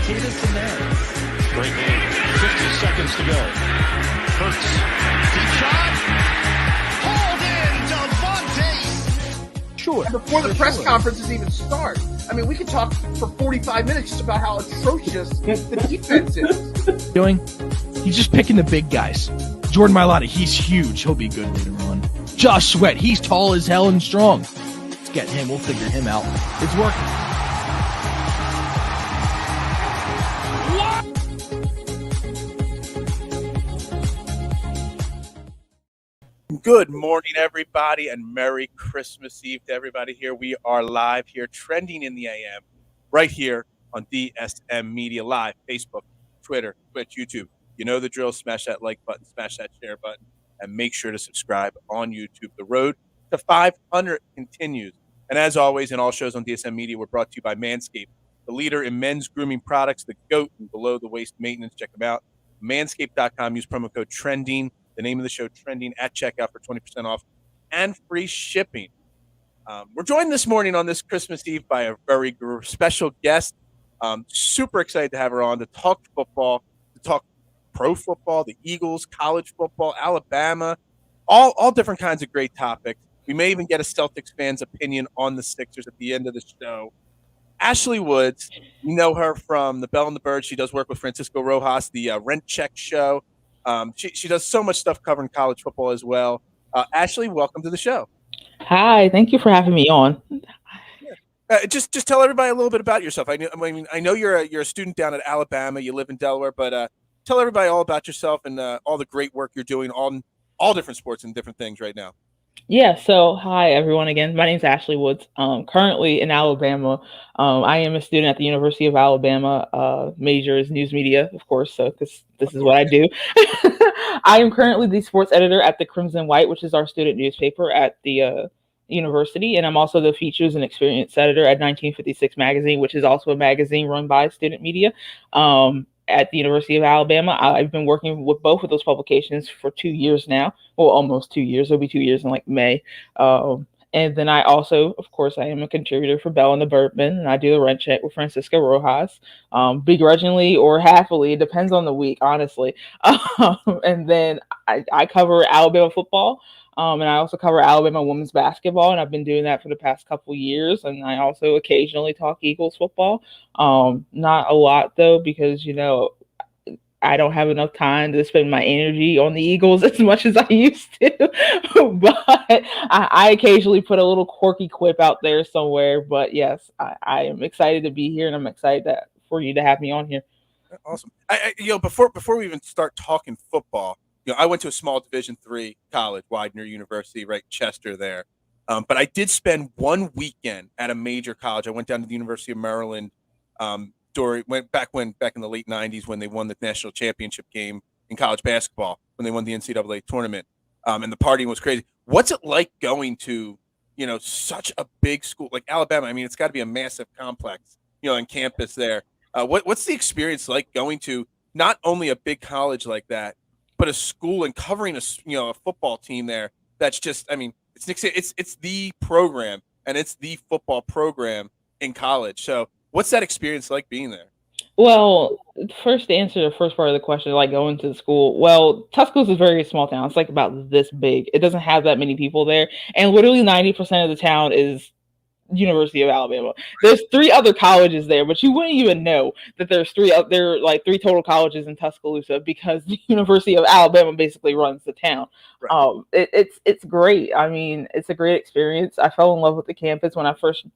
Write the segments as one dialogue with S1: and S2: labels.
S1: cicadas in there. Great game. 50 seconds to go. Hurts. Deep shot. Hauled in, Devontae.
S2: Sure. Before the press conferences even start. I mean, we could talk for 45 minutes just about how atrocious the defense is.
S3: He's just picking the big guys. Jordan Mailata, he's huge. He'll be good later on. Josh Sweat, he's tall as hell and strong. Let's get him. We'll figure him out. It's working.
S4: Good morning, everybody, and Merry Christmas Eve to everybody here. We are live here, trending in the AM, right here on DSM Media Live, Facebook, Twitter, Twitch, YouTube. You know the drill. Smash that like button, smash that share button, and make sure to subscribe on YouTube. The road to 500 continues. And as always, in all shows on DSM Media, we're brought to you by Manscaped, the leader in men's grooming products, the GOAT and below-the-waist maintenance. Check them out. Manscaped.com. Use promo code TRENDING. The name of the show, Trending, at checkout for 20% off and free shipping. We're joined this morning on this Christmas Eve by a very special guest. Super excited to have her on to talk football, to talk pro football, the Eagles, college football, Alabama, all different kinds of great topics. We may even get a Celtics fan's opinion on the Sixers at the end of the show. Ashlee Woods, you know her from The Bell and the Bird. She does work with Francisco Rojas, the Rent Check show. She does so much stuff covering college football as well. Ashlee, welcome to the show.
S5: Hi, thank you for having me on.
S4: Just tell everybody a little bit about yourself. I know you're a student down at Alabama. You live in Delaware, but tell everybody all about yourself and all the great work you're doing on all different sports and different things right now.
S5: Yeah, so hi everyone again. My name is Ashlee Woods. Currently in Alabama. I am a student at the University of Alabama. Major is news media, of course, so this is what I do. I am currently the sports editor at the Crimson White, which is our student newspaper at the university, and I'm also the features and experience editor at 1956 Magazine, which is also a magazine run by student media. At the University of Alabama. I've been working with both of those publications for 2 years now. Well, almost 2 years. It'll be 2 years in like May. And then I also, of course, I am a contributor for Bell and the Birdman, and I do the Rent Check with Francisco Rojas, begrudgingly or happily. It depends on the week, honestly. And then I cover Alabama football. And I also cover Alabama women's basketball, and I've been doing that for the past couple years. And I also occasionally talk Eagles football. Not a lot, though, because, I don't have enough time to spend my energy on the Eagles as much as I used to. But I occasionally put a little quirky quip out there somewhere. But yes, I am excited to be here, and I'm excited for you to have me on here.
S4: Awesome. Before we even start talking football, I went to a small Division III college, Widener University, right, Chester there. But I did spend one weekend at a major college. I went down to the University of Maryland back in the late 90s when they won the national championship game in college basketball, when they won the NCAA tournament. And the partying was crazy. What's it like going to, such a big school like Alabama? I mean, it's got to be a massive complex, on campus there. What's the experience like going to not only a big college like that, but a school and covering a football team there that's just, it's the program, and it's the football program in college. So what's that experience like being there?
S5: Well, first to answer the first part of the question, like going to the school. Well, Tuscaloosa is a very small town. It's like about this big. It doesn't have that many people there. And literally 90% of the town is University of Alabama. There's 3 other colleges there, but you wouldn't even know that there's 3 total colleges in Tuscaloosa, because the University of Alabama basically runs the town. Right. It's great. I mean, it's a great experience. I fell in love with the campus when I first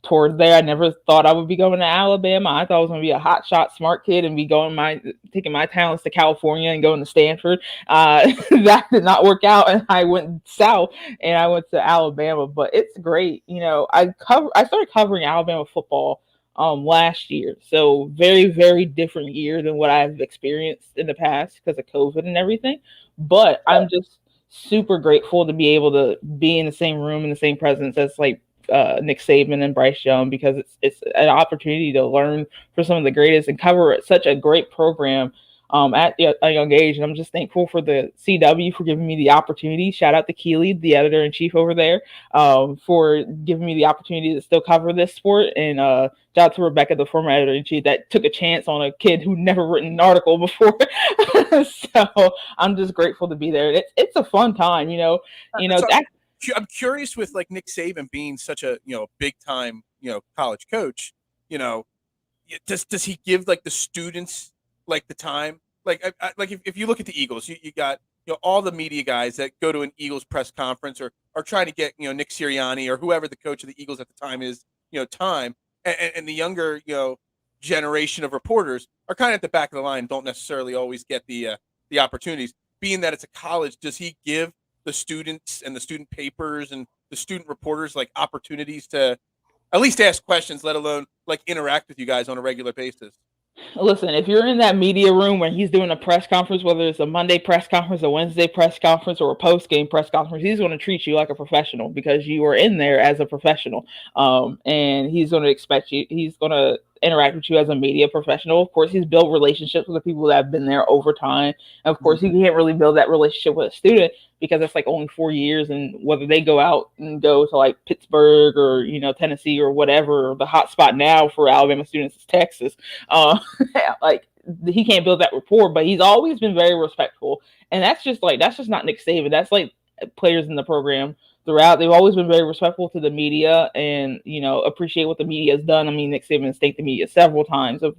S5: toured there. I never thought I would be going to Alabama. I thought I was going to be a hotshot smart kid and be taking my talents to California and going to Stanford. That did not work out, and I went south and I went to Alabama. But it's great. I started covering Alabama football last year, so very, very different year than what I've experienced in the past because of COVID and everything. But I'm just super grateful to be able to be in the same room, in the same presence as Nick Saban and Bryce Young, because it's an opportunity to learn from some of the greatest and cover such a great program at a young age. And I'm just thankful for the CW for giving me the opportunity. Shout out to Keely, the editor-in-chief over there, for giving me the opportunity to still cover this sport. And shout out to Rebecca, the former editor-in-chief, that took a chance on a kid who never written an article before. So I'm just grateful to be there. It's a fun time,
S4: I'm curious with like Nick Saban being such a big time college coach. Does he give like the students like the time? Like if you look at the Eagles, you got all the media guys that go to an Eagles press conference or are trying to get Nick Sirianni or whoever the coach of the Eagles at the time is time, and the younger generation of reporters are kind of at the back of the line, don't necessarily always get the opportunities. Being that it's a college, does he give the students and the student papers and the student reporters like opportunities to at least ask questions, let alone like interact with you guys on a regular basis?
S5: Listen, if you're in that media room when he's doing a press conference, whether it's a Monday press conference, a Wednesday press conference, or a post-game press conference, he's going to treat you like a professional because you are in there as a professional. And he's going to expect you, he's going to interact with you as a media professional. Of course, he's built relationships with the people that have been there over time. And of course, he can't really build that relationship with a student because it's like only 4 years, and whether they go out and go to like Pittsburgh or Tennessee or whatever, the hot spot now for Alabama students is Texas. Like he can't build that rapport, but he's always been very respectful, and that's just not Nick Saban. That's like players in the program throughout. They've always been very respectful to the media and appreciate what the media has done. I mean, Nick Saban has thanked the media several times of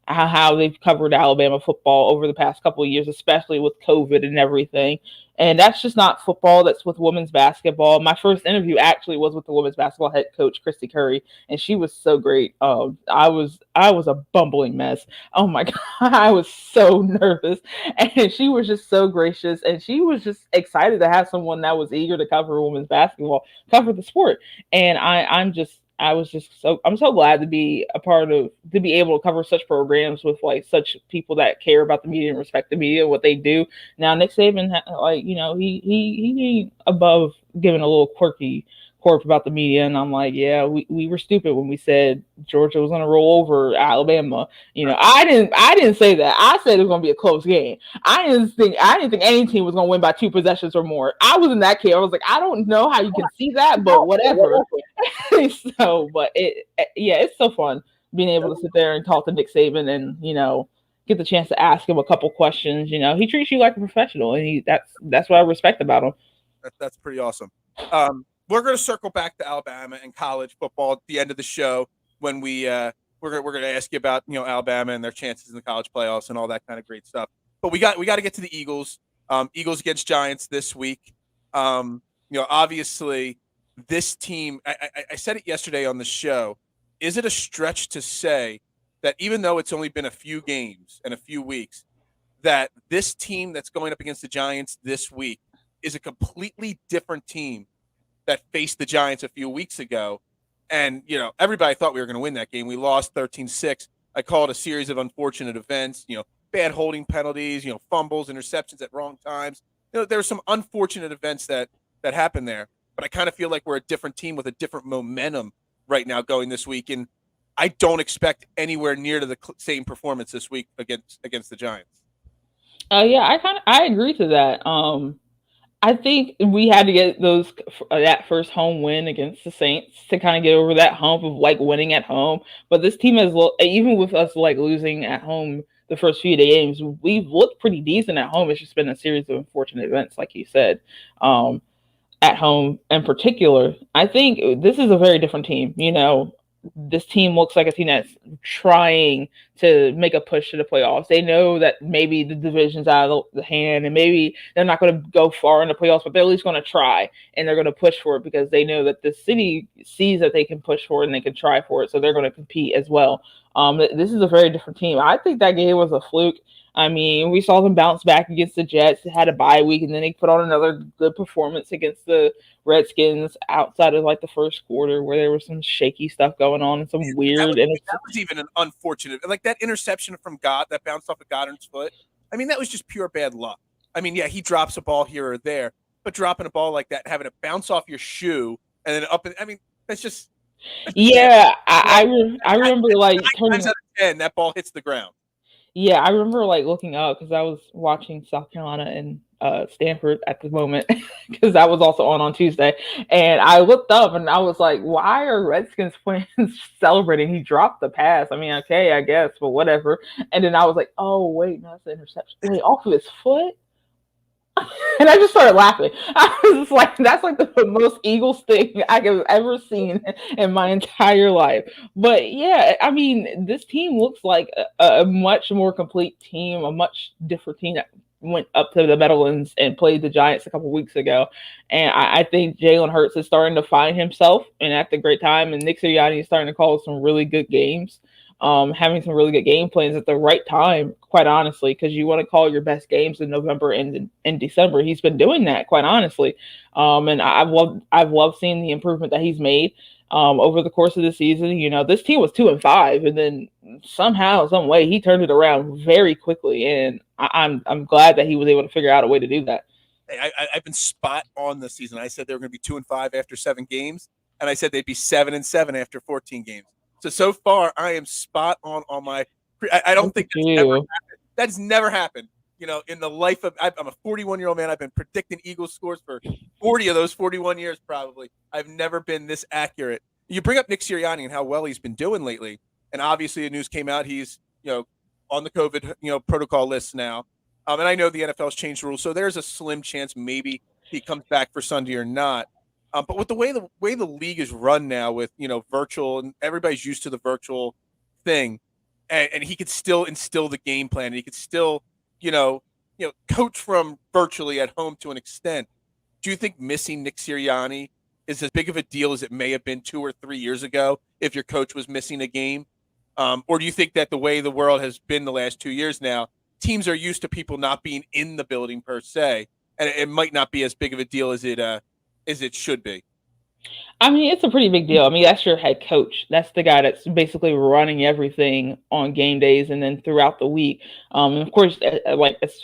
S5: how they've covered Alabama football over the past couple of years, especially with COVID and everything. And that's just not football. That's with women's basketball. My first interview actually was with the women's basketball head coach, Christy Curry, and she was so great. I was a bumbling mess. Oh my God, I was so nervous, and she was just so gracious, and she was just excited to have someone that was eager to cover women's basketball, cover the sport. And I'm so glad to be able to cover such programs with like such people that care about the media and respect the media, what they do. Now, Nick Saban, he above giving a little quirk about the media, and I'm like, yeah, we were stupid when we said Georgia was going to roll over Alabama. I didn't say that. I said it was going to be a close game. I didn't think any team was going to win by 2 possessions or more. I was in that camp. I was like, I don't know how you can see that, but whatever. It's so fun being able to sit there and talk to Nick Saban and get the chance to ask him a couple questions. He treats you like a professional, and that's what I respect about him.
S4: That's pretty awesome. We're going to circle back to Alabama and college football at the end of the show when we're going to ask you about Alabama and their chances in the college playoffs and all that kind of great stuff. But we got to get to the Eagles. Eagles against Giants this week. Obviously this team. I said it yesterday on the show. Is it a stretch to say that even though it's only been a few games and a few weeks, that this team that's going up against the Giants this week is a completely different team that faced the Giants a few weeks ago? And, everybody thought we were going to win that game. We lost 13-6. I call it a series of unfortunate events, bad holding penalties, fumbles, interceptions at wrong times. There were some unfortunate events that happened there. But I kind of feel like we're a different team with a different momentum right now going this week. And I don't expect anywhere near to the same performance this week against the Giants.
S5: I agree to that. I think we had to get that first home win against the Saints to kind of get over that hump of like winning at home. But this team has, even with us like losing at home the first few games, we've looked pretty decent at home. It's just been a series of unfortunate events, like you said. At home in particular, I think this is a very different team. This team looks like a team that's trying to make a push to the playoffs. They know that maybe the division's out of the hand and maybe they're not going to go far in the playoffs, but they're at least going to try and they're going to push for it because they know that the city sees that they can push for it and they can try for it. So they're going to compete as well. This is a very different team. I think that game was a fluke. I mean, we saw them bounce back against the Jets. They had a bye week, and then they put on another good performance against the Redskins outside of like the first quarter where there was some shaky stuff going on and some weird.
S4: That was even an unfortunate, like that interception from God that bounced off of Goddard's foot. I mean, that was just pure bad luck. I mean, yeah, he drops a ball here or there, but dropping a ball like that, having it bounce off your shoe and then up, I mean, that's just.
S5: Yeah, I remember like
S4: 9 times out of 10, that ball hits the ground.
S5: Yeah, I remember like looking up because I was watching South Carolina and Stanford at the moment because that was also on Tuesday, and I looked up and I was like, "Why are Redskins fans celebrating? He dropped the pass. I mean, okay, I guess, but whatever." And then I was like, "Oh wait, no, that's an interception. Wait, off of his foot." And I just started laughing. I was just like, that's like the most Eagles thing I have ever seen in my entire life. But yeah, I mean, this team looks like a much more complete team, a much different team that went up to the Meadowlands and played the Giants a couple weeks ago. And I think Jalen Hurts is starting to find himself and at the great time. And Nick Sirianni is starting to call some really good games. Having some really good game plans at the right time, quite honestly, because you want to call your best games in November and in December. He's been doing that, quite honestly, and I've loved seeing the improvement that he's made over the course of the season. You know, this team was 2-5, and then somehow, some way, he turned it around very quickly, and I'm glad that he was able to figure out a way to do that.
S4: I've been spot on this season. I said they were going to be 2-5 after 7 games, and I said they'd be 7-7 after 14 games. So far, I am spot on my. I don't think that's never happened. You know, in the life of I'm a 41-year-old man. I've been predicting Eagles scores for 40 of those 41 years, probably. I've never been this accurate. You bring up Nick Sirianni and how well he's been doing lately, and obviously the news came out he's on the COVID protocol list now. And I know the NFL's changed the rules, so there's a slim chance maybe he comes back for Sunday or not. But with the way the league is run now, with virtual, and everybody's used to the virtual thing, and he could still instill the game plan, and he could still coach from virtually at home to an extent. Do you think missing Nick Sirianni is as big of a deal as it may have been 2 or 3 years ago if your coach was missing a game? Or do you think that the way the world has been the last 2 years now, teams are used to people not being in the building per se, and it might not be as big of a deal as it should be?
S5: I mean, it's a pretty big deal. I mean, that's your head coach. That's the guy that's basically running everything on game days and then throughout the week. And of course,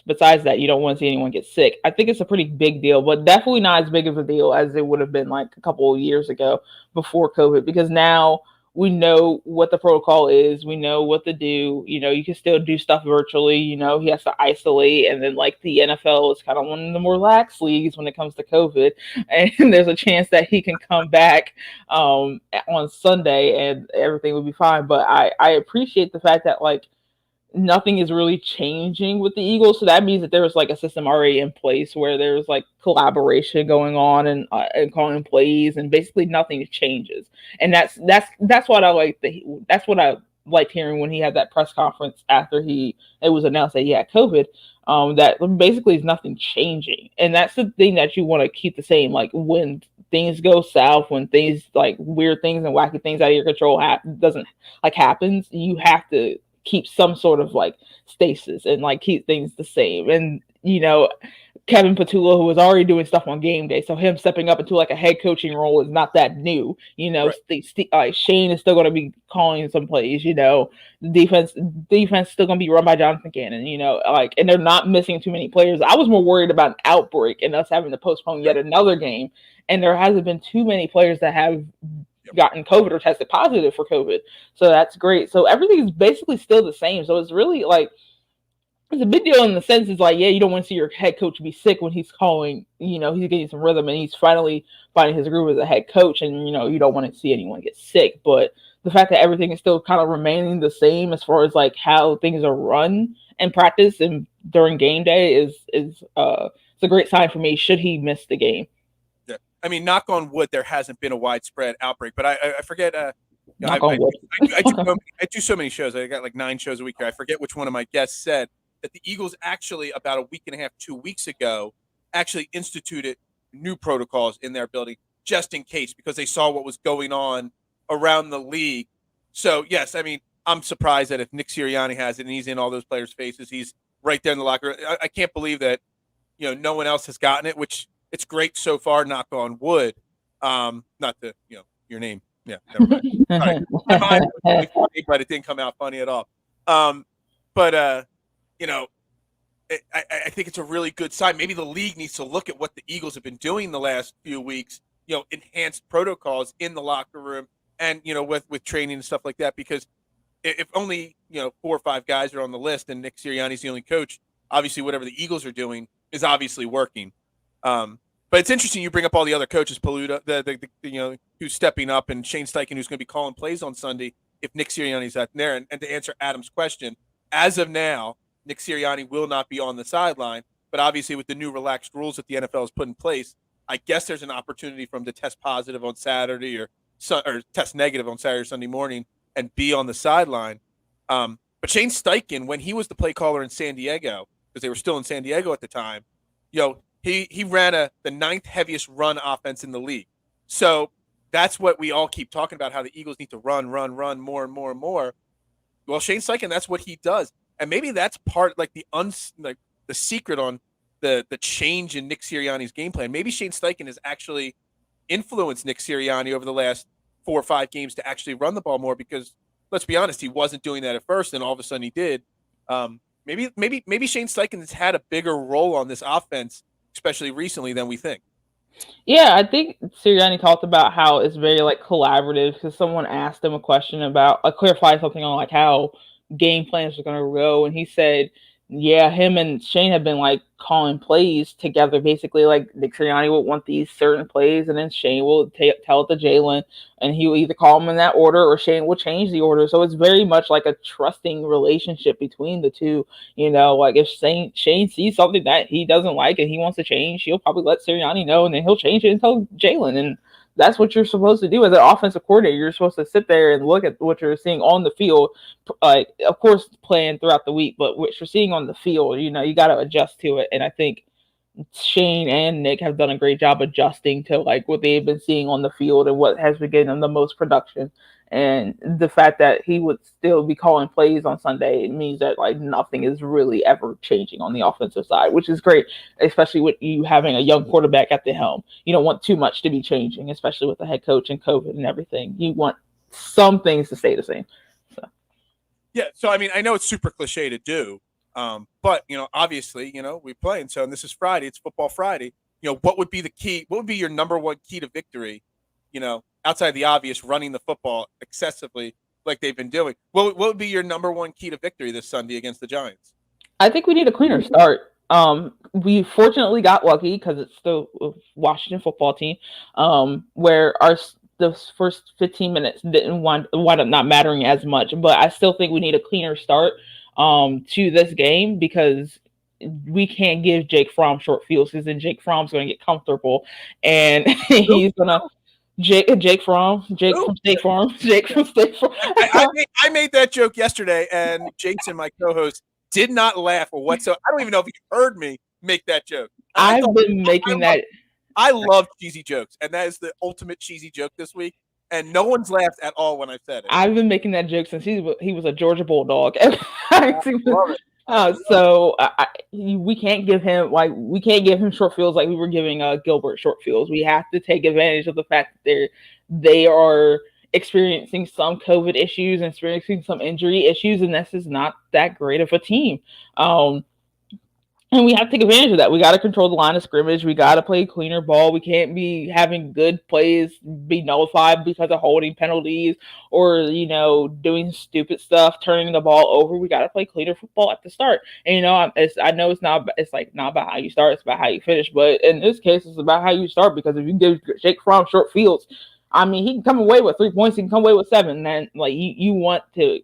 S5: besides that, you don't want to see anyone get sick. I think it's a pretty big deal, but definitely not as big of a deal as it would have been like a couple of years ago before COVID, because now we know what the protocol is. We know what to do. You know, you can still do stuff virtually. You know, he has to isolate. And then, like, the NFL is kind of one of the more lax leagues when it comes to COVID. And there's a chance that he can come back on Sunday and everything will be fine. But I appreciate the fact that, like, nothing is really changing with the Eagles. So that means that there's like a system already in place where there's like collaboration going on and calling plays, and basically nothing changes. And that's what I like. That's what I liked hearing when he had that press conference after it was announced that he had COVID. That basically is nothing changing, and that's the thing that you want to keep the same. Like when things go south, when things like weird things and wacky things out of your control doesn't like happens, you have to keep some sort of like stasis and like keep things the same. And Kevin Patullo, who was already doing stuff on game day, so him stepping up into like a head coaching role is not that new. Right. Shane is still going to be calling some plays. The defense is still going to be run by Jonathan Gannon. And they're not missing too many players. I was more worried about an outbreak and us having to postpone yet another game, and there hasn't been too many players that have gotten COVID or tested positive for COVID. So that's great. So everything is basically still the same. So it's really like, it's a big deal in the sense it's like, yeah, you don't want to see your head coach be sick when he's calling, he's getting some rhythm and he's finally finding his groove as a head coach. And, you don't want to see anyone get sick. But the fact that everything is still kind of remaining the same as far as like how things are run and practice and during game day is it's a great sign for me should he miss the game.
S4: I mean, knock on wood, there hasn't been a widespread outbreak, but I forget. I do so many shows. I got like 9 shows a week here. I forget which one of my guests said that the Eagles actually about a week and a half, 2 weeks ago, actually instituted new protocols in their building just in case, because they saw what was going on around the league. So, yes, I mean, I'm surprised that if Nick Sirianni has it and he's in all those players' faces, he's right there in the locker room. I can't believe that, no one else has gotten it, which it's great so far, knock on wood. Not the, your name. Yeah, never mind. Right. My mind was really funny, but it didn't come out funny at all. I think it's a really good sign. Maybe the league needs to look at what the Eagles have been doing the last few weeks, enhanced protocols in the locker room and, with training and stuff like that, because if only 4 or 5 guys are on the list and Nick Sirianni's the only coach, obviously whatever the Eagles are doing is obviously working. But it's interesting you bring up all the other coaches, Paluda, who's stepping up, and Shane Steichen, who's going to be calling plays on Sunday if Nick Sirianni's out there. And to answer Adam's question, as of now, Nick Sirianni will not be on the sideline. But obviously, with the new relaxed rules that the NFL has put in place, I guess there's an opportunity for him to test positive on Saturday or test negative on Saturday or Sunday morning and be on the sideline. But Shane Steichen, when he was the play caller in San Diego, because they were still in San Diego at the time, he ran the 9th heaviest run offense in the league. So that's what we all keep talking about, how the Eagles need to run more and more and more. Well, Shane Steichen, that's what he does. And maybe that's part like the secret on the change in Nick Sirianni's game plan. Maybe Shane Steichen has actually influenced Nick Sirianni over the last 4 or 5 games to actually run the ball more, because let's be honest, he wasn't doing that at first, and all of a sudden he did. Maybe Shane Steichen has had a bigger role on this offense, especially recently, than we think.
S5: Yeah, I think Sirianni talked about how it's very collaborative, because someone asked him a question about clarify something on how game plans are going to go, and he said, yeah, him and Shane have been calling plays together. Basically, Nick Sirianni will want these certain plays, and then Shane will tell it to Jalen, and he will either call them in that order, or Shane will change the order. So it's very much like a trusting relationship between the two. If Shane sees something that he doesn't like and he wants to change, he'll probably let Sirianni know, and then he'll change it and tell Jalen. And that's what you're supposed to do as an offensive coordinator. You're supposed to sit there and look at what you're seeing on the field, of course, playing throughout the week, but what you're seeing on the field, you got to adjust to it. And I think Shane and Nick have done a great job adjusting to what they've been seeing on the field and what has been getting them the most production. And the fact that he would still be calling plays on Sunday, it means that nothing is really ever changing on the offensive side, which is great, especially with you having a young quarterback at the helm. You don't want too much to be changing, especially with the head coach and COVID and everything. You want some things to stay the same.
S4: Yeah, so I mean, I know it's super cliche to do, but obviously, we play, and so and this is Friday. It's Football Friday. What would be the key? What would be your number one key to victory? Outside the obvious, running the football excessively like they've been doing. What would be your number one key to victory this Sunday against the Giants?
S5: I think we need a cleaner start. We fortunately got lucky because it's the Washington football team, where the first 15 minutes didn't wind up not mattering as much. But I still think we need a cleaner start to this game, because we can't give Jake Fromm short fields, because then Jake Fromm's going to get comfortable, and he's going to Jake from State Farm.
S4: I made that joke yesterday, and Jason, my co-host, did not laugh or whatsoever. I don't even know if he heard me make that joke.
S5: I
S4: love cheesy jokes, and that is the ultimate cheesy joke this week. And no one's laughed at all when I said it.
S5: I've been making that joke since he was a Georgia Bulldog. We can't give him short fields like we were giving Gilbert short fields. We have to take advantage of the fact that they are experiencing some COVID issues and experiencing some injury issues, and this is not that great of a team. And we have to take advantage of that. We got to control the line of scrimmage. We got to play cleaner ball. We can't be having good plays be nullified because of holding penalties or, doing stupid stuff, turning the ball over. We got to play cleaner football at the start. And, I know it's not about how you start. It's about how you finish. But in this case, it's about how you start, because if you give Jake Fromm short fields, I mean, he can come away with 3 points. He can come away with 7. And you want to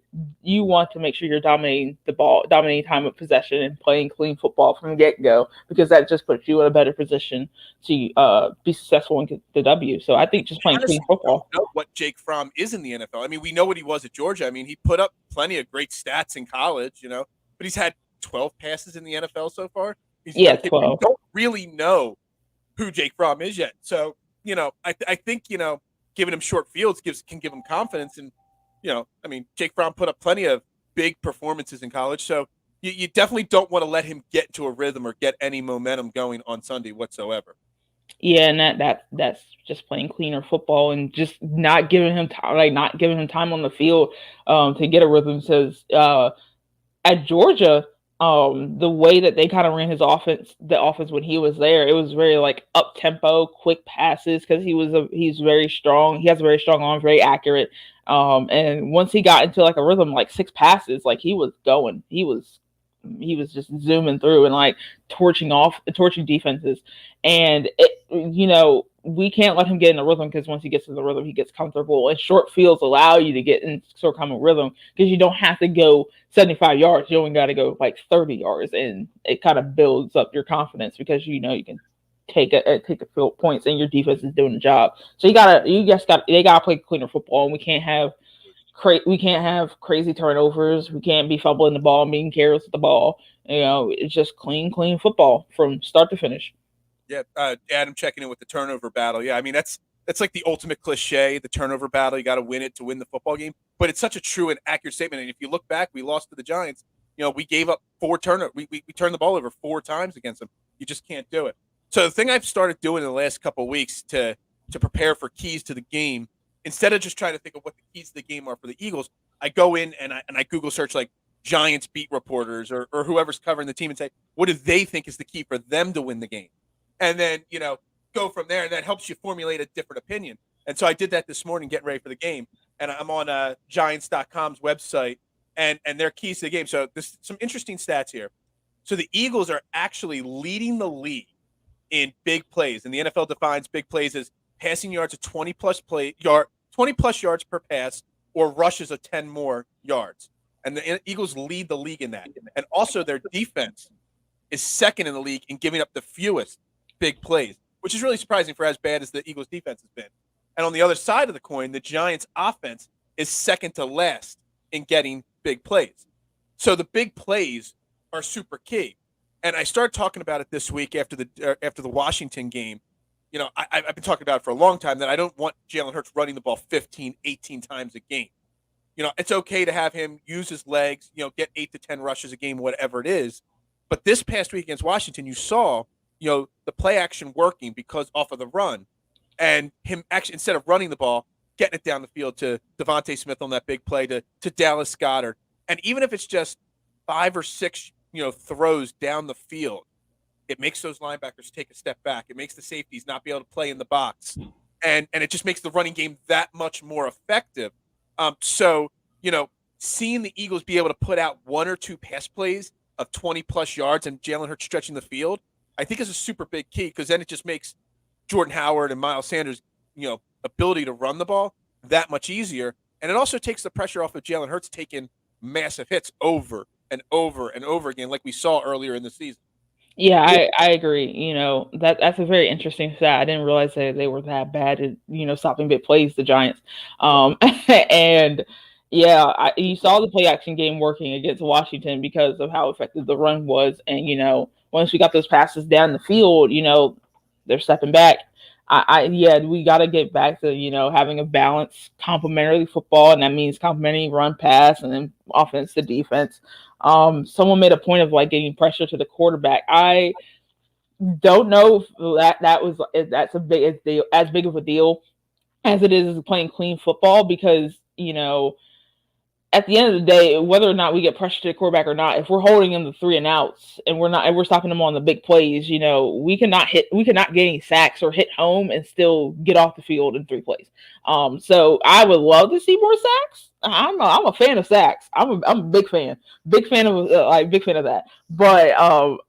S5: make sure you're dominating the ball, dominating time of possession, and playing clean football from the get-go, because that just puts you in a better position to be successful and get the W. So I think just playing clean football.
S4: We don't know what Jake Fromm is in the NFL. I mean, we know what he was at Georgia. I mean, he put up plenty of great stats in college, but he's had 12 passes in the NFL so far.
S5: 12.
S4: We don't really know who Jake Fromm is yet. So, I think, giving him short fields can give him confidence. And, I mean, Jake Fromm put up plenty of big performances in college. So you definitely don't want to let him get into a rhythm or get any momentum going on Sunday whatsoever.
S5: Yeah, and that's just playing cleaner football and just not giving him time on the field to get a rhythm. Says at Georgia, The way that they kind of ran the offense when he was there, it was very like up tempo, quick passes because he's very strong. He has a very strong arm, very accurate. And once he got into like a rhythm, like 6 passes, like he was going, he was just zooming through and like torching defenses. And we can't let him get in the rhythm because once he gets in the rhythm, he gets comfortable. And short fields allow you to get in sort of common rhythm because you don't have to go 75 yards. You only got to go like 30 yards, and it kind of builds up your confidence because you can take a field points and your defense is doing the job. So they gotta play cleaner football, and we can't have crazy turnovers. We can't be fumbling the ball and being careless with the ball. It's just clean football from start to finish.
S4: Yeah, Adam checking in with the turnover battle. Yeah, I mean that's like the ultimate cliche, the turnover battle. You got to win it to win the football game. But it's such a true and accurate statement. And if you look back, we lost to the Giants. We gave up 4 turnovers. We turned the ball over 4 times against them. You just can't do it. So the thing I've started doing in the last couple of weeks to prepare for keys to the game, instead of just trying to think of what the keys to the game are for the Eagles, I go in and I Google search like Giants beat reporters or whoever's covering the team and say, what do they think is the key for them to win the game? And then, go from there. And that helps you formulate a different opinion. And so I did that this morning, getting ready for the game. And I'm on Giants.com's website and their keys to the game. So there's some interesting stats here. So the Eagles are actually leading the league in big plays. And the NFL defines big plays as passing yards of 20 plus yards per pass or rushes of 10 more yards. And the Eagles lead the league in that. And also their defense is second in the league in giving up the fewest big plays, which is really surprising for as bad as the Eagles defense has been. And on the other side of the coin, the Giants offense is second to last in getting big plays. So the big plays are super key. And I started talking about it this week after the Washington game. I've been talking about it for a long time that I don't want Jalen Hurts running the ball 15, 18 times a game. It's okay to have him use his legs, get 8 to 10 rushes a game, whatever it is. But this past week against Washington, you saw, the play action working because off of the run, and him actually, instead of running the ball, getting it down the field to Devontae Smith on that big play, to Dallas Goedert. And even if it's just 5 or 6, throws down the field, it makes those linebackers take a step back. It makes the safeties not be able to play in the box. And it just makes the running game that much more effective. So, seeing the Eagles be able to put out 1 or 2 pass plays of 20 plus yards and Jalen Hurts stretching the field, I think is a super big key, because then it just makes Jordan Howard and Miles Sanders, ability to run the ball that much easier. And it also takes the pressure off of Jalen Hurts taking massive hits over and over and over again, like we saw earlier in the season.
S5: Yeah, I agree. That's a very interesting stat. I didn't realize that they were that bad at, stopping big plays, the Giants. And yeah, you saw the play action game working against Washington because of how effective the run was. And, once we got those passes down the field, they're stepping back. We got to get back to, having a balanced complementary football. And that means complementary run, pass, and then offense to defense. Someone made a point of like getting pressure to the quarterback. I don't know if that's as big of a deal as it is playing clean football, because, at the end of the day, whether or not we get pressure to the quarterback or not, if we're holding him to 3 and outs and we're stopping him on the big plays, we cannot get any sacks or hit home and still get off the field in 3 plays. So I would love to see more sacks. I'm a fan of sacks. I'm a big fan of that. But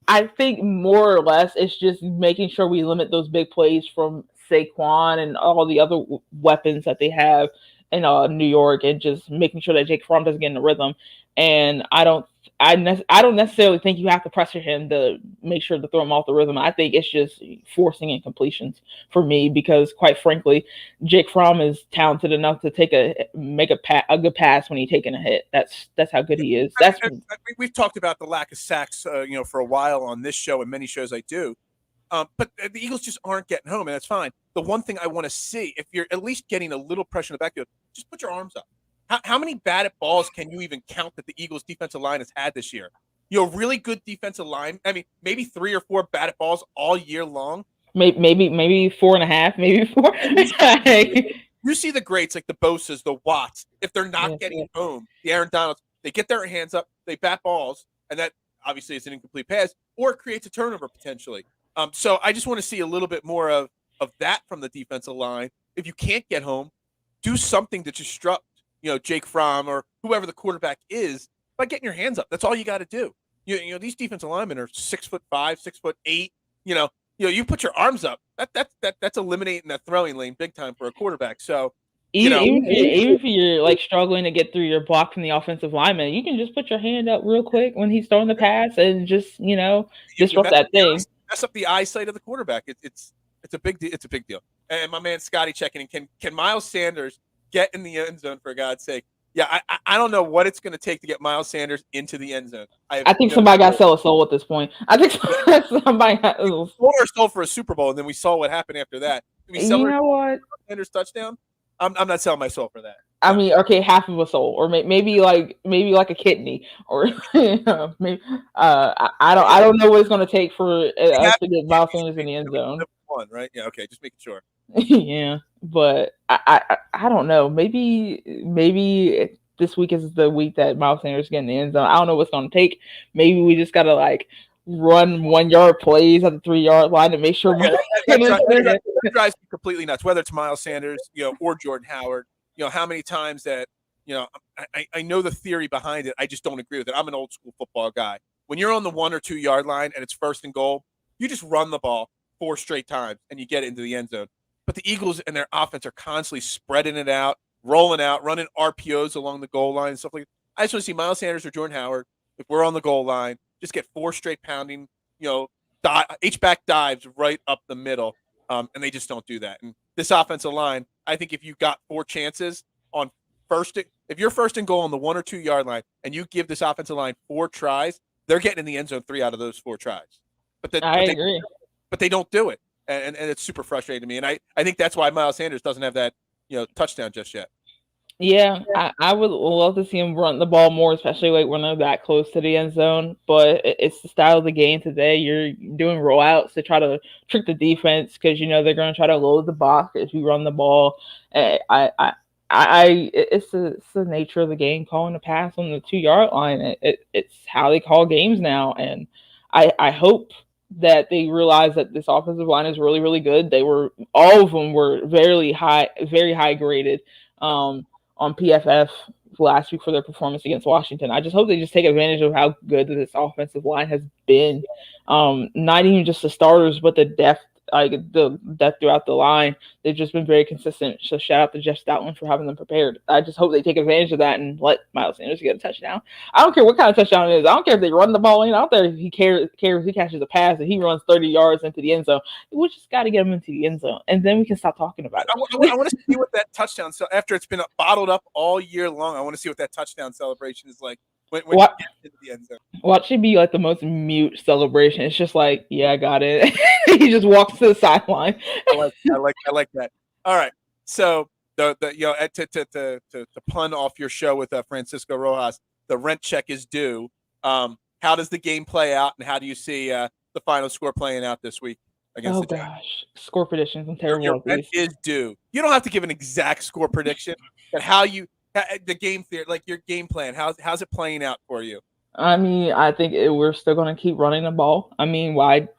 S5: I think more or less it's just making sure we limit those big plays from Saquon and all the other weapons that they have in New York, and just making sure that Jake Fromm doesn't get in the rhythm. And I don't necessarily think you have to pressure him to make sure to throw him off the rhythm. I think it's just forcing incompletions for me, because quite frankly, Jake Fromm is talented enough to make a good pass when he's taking a hit. That's how good he is.
S4: We've talked about the lack of sacks, for a while on this show and many shows I do. But the Eagles just aren't getting home, and that's fine. The one thing I want to see, if you're at least getting a little pressure in the backfield, just put your arms up. How many batted balls can you even count that the Eagles defensive line has had this year? Really good defensive line. I mean, maybe 3 or 4 batted balls all year long.
S5: Maybe 4.5, maybe 4.
S4: You see the greats like the Bosas, the Watts. If they're not getting home, the Aaron Donalds, they get their hands up, they bat balls, and that obviously it's an incomplete pass, or it creates a turnover potentially. So I just want to see a little bit more of that from the defensive line. If you can't get home, do something to disrupt, Jake Fromm or whoever the quarterback is by getting your hands up. That's all you got to do. These defensive linemen are 6'5", 6'8". You put your arms up. That's eliminating that throwing lane big time for a quarterback. So
S5: even if you're like struggling to get through your block from the offensive lineman, you can just put your hand up real quick when he's throwing the pass and just disrupt that thing.
S4: Mess up the eyesight of the quarterback. It's a big deal. It's a big deal. And my man Scotty checking in. Can Miles Sanders get in the end zone for God's sake? Yeah, I don't know what it's going to take to get Miles Sanders into the end zone.
S5: I think somebody got to sell a soul at this point. I think somebody
S4: sold for a Super Bowl, and then we saw what happened after that.
S5: You know what?
S4: Sanders touchdown. I'm not selling my soul for that.
S5: I mean, okay, half of a soul, or maybe like a kidney, or maybe I don't know what it's going to take for us to get Miles Sanders in the end zone.
S4: One, right? Yeah, okay, just making sure.
S5: Yeah, but I don't know. Maybe this week is the week that Miles Sanders get in the end zone. I don't know what's going to take. Maybe we just got to like run 1 yard plays at the 3 yard line to make sure.
S4: That drives me completely nuts. Whether it's Miles Sanders, or Jordan Howard, how many times that I know the theory behind it. I just don't agree with it. I'm an old school football guy. When you're on the 1 or 2 yard line and it's 1st and goal, you just run the ball 4 straight times and you get it into the end zone. But the Eagles and their offense are constantly spreading it out, rolling out, running RPOs along the goal line and stuff like that. I just want to see Miles Sanders or Jordan Howard, if we're on the goal line, just get 4 straight pounding, H-back dives right up the middle, and they just don't do that. And this offensive line, I think if you got 4 chances on if you're 1st and goal on the 1 or 2 yard line and you give this offensive line 4 tries, they're getting in the end zone 3 out of those 4 tries.
S5: I agree.
S4: But they don't do it. And it's super frustrating to me. And I think that's why Miles Sanders doesn't have that, touchdown just yet.
S5: Yeah, I would love to see him run the ball more, especially like when they're that close to the end zone. But it's the style of the game today. You're doing rollouts to try to trick the defense because they're going to try to load the box if you run the ball. It's the nature of the game, calling a pass on the 2 yard line. It's how they call games now, and I hope that they realize that this offensive line is really, really good. All of them were very high graded on PFF last week for their performance against Washington. I just hope they just take advantage of how good this offensive line has been. Not even just the starters, but the depth throughout the line. They've just been very consistent. So shout out to Jeff Stoutland for having them prepared. I just hope they take advantage of that and let Miles Sanders get a touchdown. I don't care what kind of touchdown it is. I don't care if they run the ball in. I don't care if he cares if he catches a pass and he runs 30 yards into the end zone. We just got to get him into the end zone, and then we can stop talking about it.
S4: I want to see what that touchdown. So after it's been bottled up all year long, I want to see what that touchdown celebration is like. When you get into the end zone.
S5: Watch it be like the most mute celebration. It's just like, yeah, I got it. He just walks to the sideline.
S4: I like that. All right. So to pun off your show with Francisco Rojas, the rent check is due. How does the game play out, and how do you see the final score playing out this week against the Giants?
S5: Gosh, score predictions. I'm terrible.
S4: Your rent is due. You don't have to give an exact score prediction, but the game theory, like your game plan, how's it playing out for you?
S5: I mean, I think we're still going to keep running the ball. I mean, why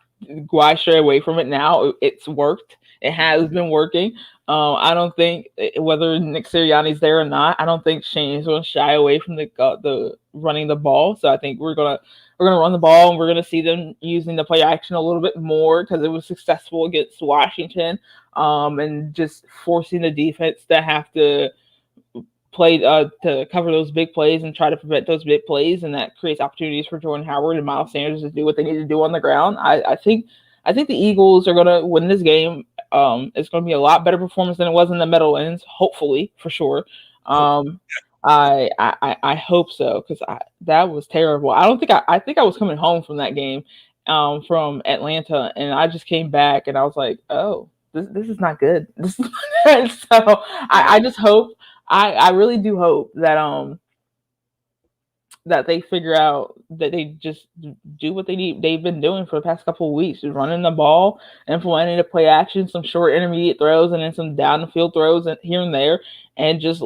S5: stray away from it now? It's worked. It has been working. I don't think whether Nick Sirianni's there or not, I don't think Shane's going to shy away from the running the ball. So I think we're gonna run the ball, and we're gonna see them using the play action a little bit more because it was successful against Washington, and just forcing the defense to have to play to cover those big plays and try to prevent those big plays, and that creates opportunities for Jordan Howard and Miles Sanders to do what they need to do on the ground. I think the Eagles are going to win this game. It's going to be a lot better performance than it was in the Meadowlands, hopefully, for sure. I hope so, because that was terrible. I think I was coming home from that game from Atlanta, and I just came back and I was like, oh, this is not good. So I just hope. I really do hope that that they figure out that they just do what they've been doing for the past couple of weeks, just running the ball, implementing the play action, some short intermediate throws, and then some down the field throws here and there, and just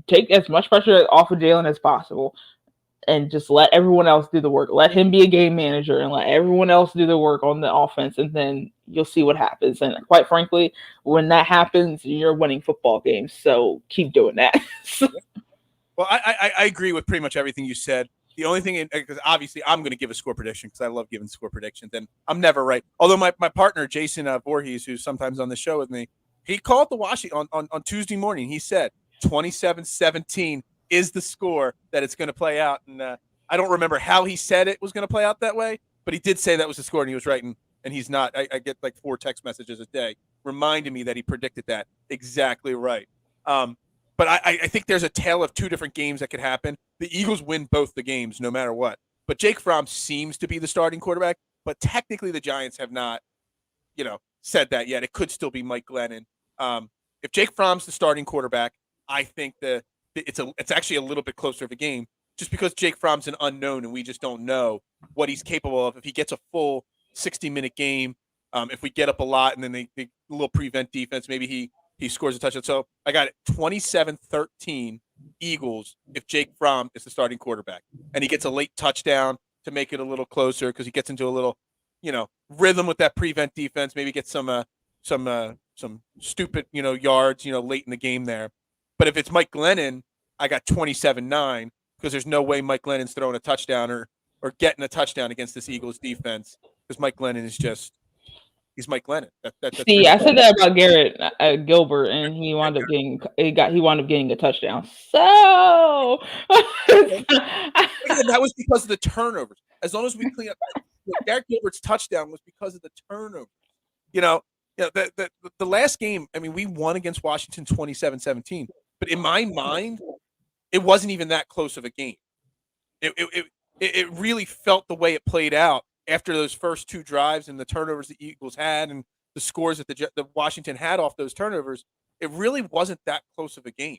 S5: take as much pressure off of Jalen as possible. and just let everyone else do the work. Let him be a game manager and let everyone else do the work on the offense, and then you'll see what happens. And quite frankly, when that happens, you're winning football games. So keep doing that.
S4: Well, I agree with pretty much everything you said. The only thing, because obviously I'm going to give a score prediction because I love giving score predictions, and I'm never right. Although my partner, Jason Voorhees, who's sometimes on the show with me, he called the Washington on Tuesday morning. He said 27-17 is the score that it's going to play out. And I don't remember how he said it was going to play out that way, but he did say that was the score, and he was right. And he's not. I get like 4 text messages a day reminding me that he predicted that exactly right. But I think there's a tale of 2 different games that could happen. The Eagles win both the games no matter what. But Jake Fromm seems to be the starting quarterback, but technically the Giants have not, said that yet. It could still be Mike Glennon. If Jake Fromm's the starting quarterback, I think it's actually a little bit closer of a game just because Jake Fromm's an unknown and we just don't know what he's capable of. If he gets a full 60-minute game, if we get up a lot and then they a little prevent defense, maybe he scores a touchdown. So I got it 27-13 Eagles if Jake Fromm is the starting quarterback. And he gets a late touchdown to make it a little closer because he gets into a little, rhythm with that prevent defense, maybe get some stupid, yards, late in the game there. But if it's Mike Glennon, I got 27-9 because there's no way Mike Glennon's throwing a touchdown or getting a touchdown against this Eagles defense because Mike Glennon is just he's Mike Glennon.
S5: See, I said that about Garrett Gilbert, and he wound up getting a touchdown. So
S4: that was because of the turnovers. As long as we clean up, Garrett Gilbert's touchdown was because of the turnovers. The last game. I mean, we won against Washington 27-17, but in my mind, it wasn't even that close of a game. It really felt the way it played out after those first 2 drives and the turnovers the Eagles had and the scores that the Washington had off those turnovers, it really wasn't that close of a game.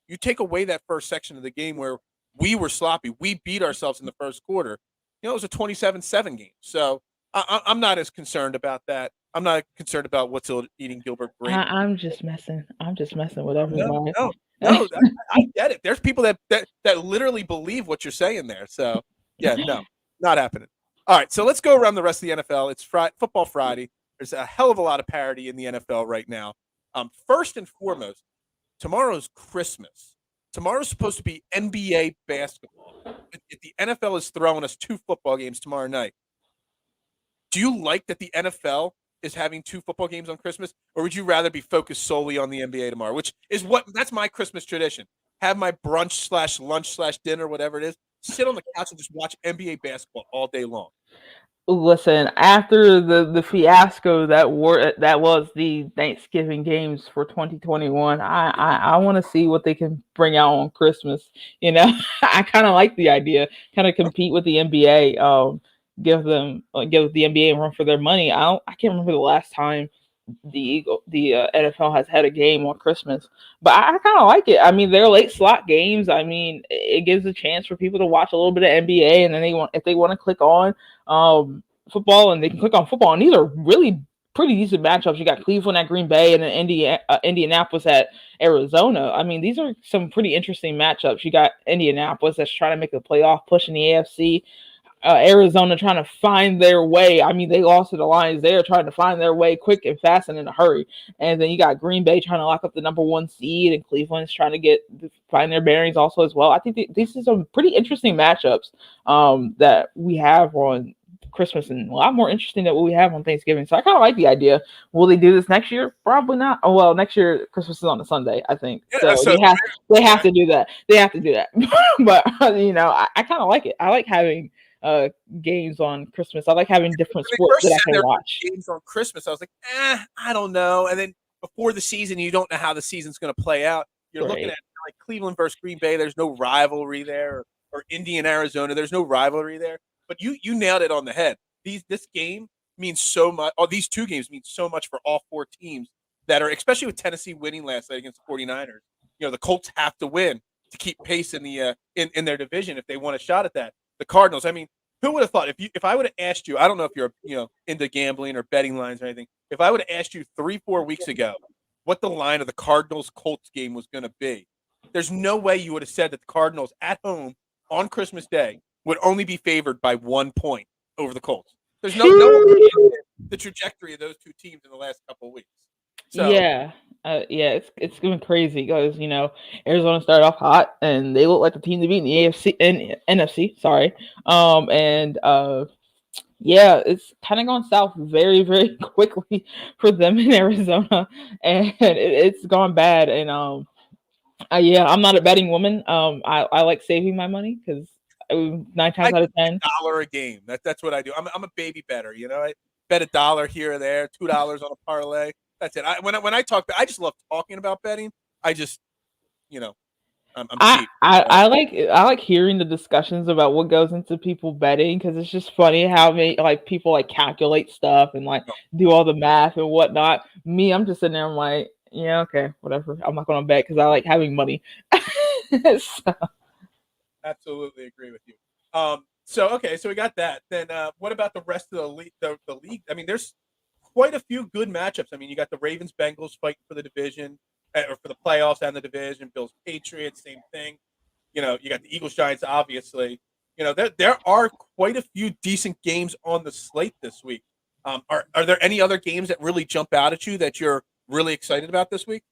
S4: You take away that first section of the game where we were sloppy, we beat ourselves in the first quarter, it was a 27-7 game. So I'm not as concerned about that. I'm not concerned about what's eating Gilbert great.
S5: I'm just messing with everybody.
S4: No, I get it. There's people that literally believe what you're saying there. So, yeah, no, not happening. All right, so let's go around the rest of the NFL. It's Football Friday. There's a hell of a lot of parity in the NFL right now. First and foremost, tomorrow's Christmas. Tomorrow's supposed to be NBA basketball. The NFL is throwing us 2 football games tomorrow night. Do you like that the NFL is having 2 football games on Christmas, or would you rather be focused solely on the NBA tomorrow, which is that's my Christmas tradition. Have my brunch/lunch/dinner, whatever it is, sit on the couch and just watch NBA basketball all day long.
S5: Listen, after the fiasco that was the Thanksgiving games for 2021, I want to see what they can bring out on Christmas. I kind of like the idea, kind of compete with the NBA, give the NBA a run for their money. I can't remember the last time the NFL has had a game on Christmas, but I kind of like it. I mean, they're late slot games. I mean, it gives a chance for people to watch a little bit of NBA, and then if they want to click on football, and they can click on football. And these are really pretty decent matchups. You got Cleveland at Green Bay, and then Indianapolis at Arizona. I mean, these are some pretty interesting matchups. You got Indianapolis that's trying to make a playoff push in the AFC. Arizona trying to find their way. I mean, they lost to the Lions. They're trying to find their way quick and fast and in a hurry. And then you got Green Bay trying to lock up the number 1 seed, and Cleveland's trying to find their bearings also as well. I think these are some pretty interesting matchups that we have on Christmas, and a lot more interesting than what we have on Thanksgiving. So I kind of like the idea. Will they do this next year? Probably not. Oh, well, next year Christmas is on a Sunday, I think. Yeah, so they have to do that. They have to do that. But I kind of like it. I like having games on Christmas. I like having different sports that I can watch.
S4: Games on Christmas, I was like, I don't know. And then before the season, you don't know how the season's going to play out. You're looking at like Cleveland versus Green Bay. There's no rivalry there, or Indy and Arizona. There's no rivalry there. But you nailed it on the head. This game means so much. These 2 games mean so much for all 4 teams that are, especially with Tennessee winning last night against the 49ers. The Colts have to win to keep pace in the in their division if they want a shot at that. The Cardinals. I mean, who would have thought if I would have asked you? I don't know if you're into gambling or betting lines or anything. If I would have asked you 3-4 weeks ago what the line of the Cardinals Colts game was going to be, there's no way you would have said that the Cardinals at home on Christmas Day would only be favored by 1 point over the Colts. There's no the trajectory of those two teams in the last couple of weeks. So
S5: Yeah. It's going crazy because Arizona started off hot and they look like the team to beat in the AFC and NFC. Sorry, and yeah, it's kind of gone south very very quickly for them in Arizona, and it's gone bad. And yeah, I'm not a betting woman. I like saving my money because 9 times
S4: I
S5: out of 10,
S4: $1 a game. That's what I do. I'm a baby better. I bet $1 here or there, $2 on a parlay. That's it. When I talk, I just love talking about betting. I just, I'm cheap.
S5: I like hearing the discussions about what goes into people betting because it's just funny how many people calculate stuff and do all the math and whatnot. Me, I'm just sitting there. I'm like, yeah, okay, whatever. I'm not gonna bet because I like having money. So,
S4: Absolutely agree with you. So we got that. Then what about the rest of the league? The league. I mean, there's quite a few good matchups. I mean, you got the Ravens Bengals fighting for the division or for the playoffs and the division. Bills Patriots, same thing. You got the Eagles Giants, obviously. There are quite a few decent games on the slate this week. Are there any other games that really jump out at you that you're really excited about this week?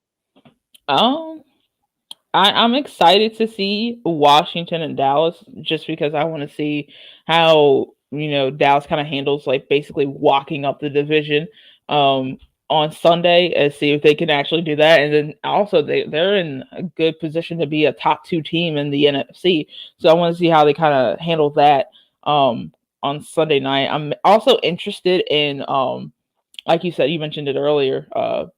S5: I'm excited to see Washington and Dallas just because I want to see how Dallas kind of handles basically walking up the division on Sunday and see if they can actually do that. And then also they're in a good position to be a top 2 team in the NFC. So I want to see how they kind of handle that on Sunday night. I'm also interested in like you said, you mentioned it earlier,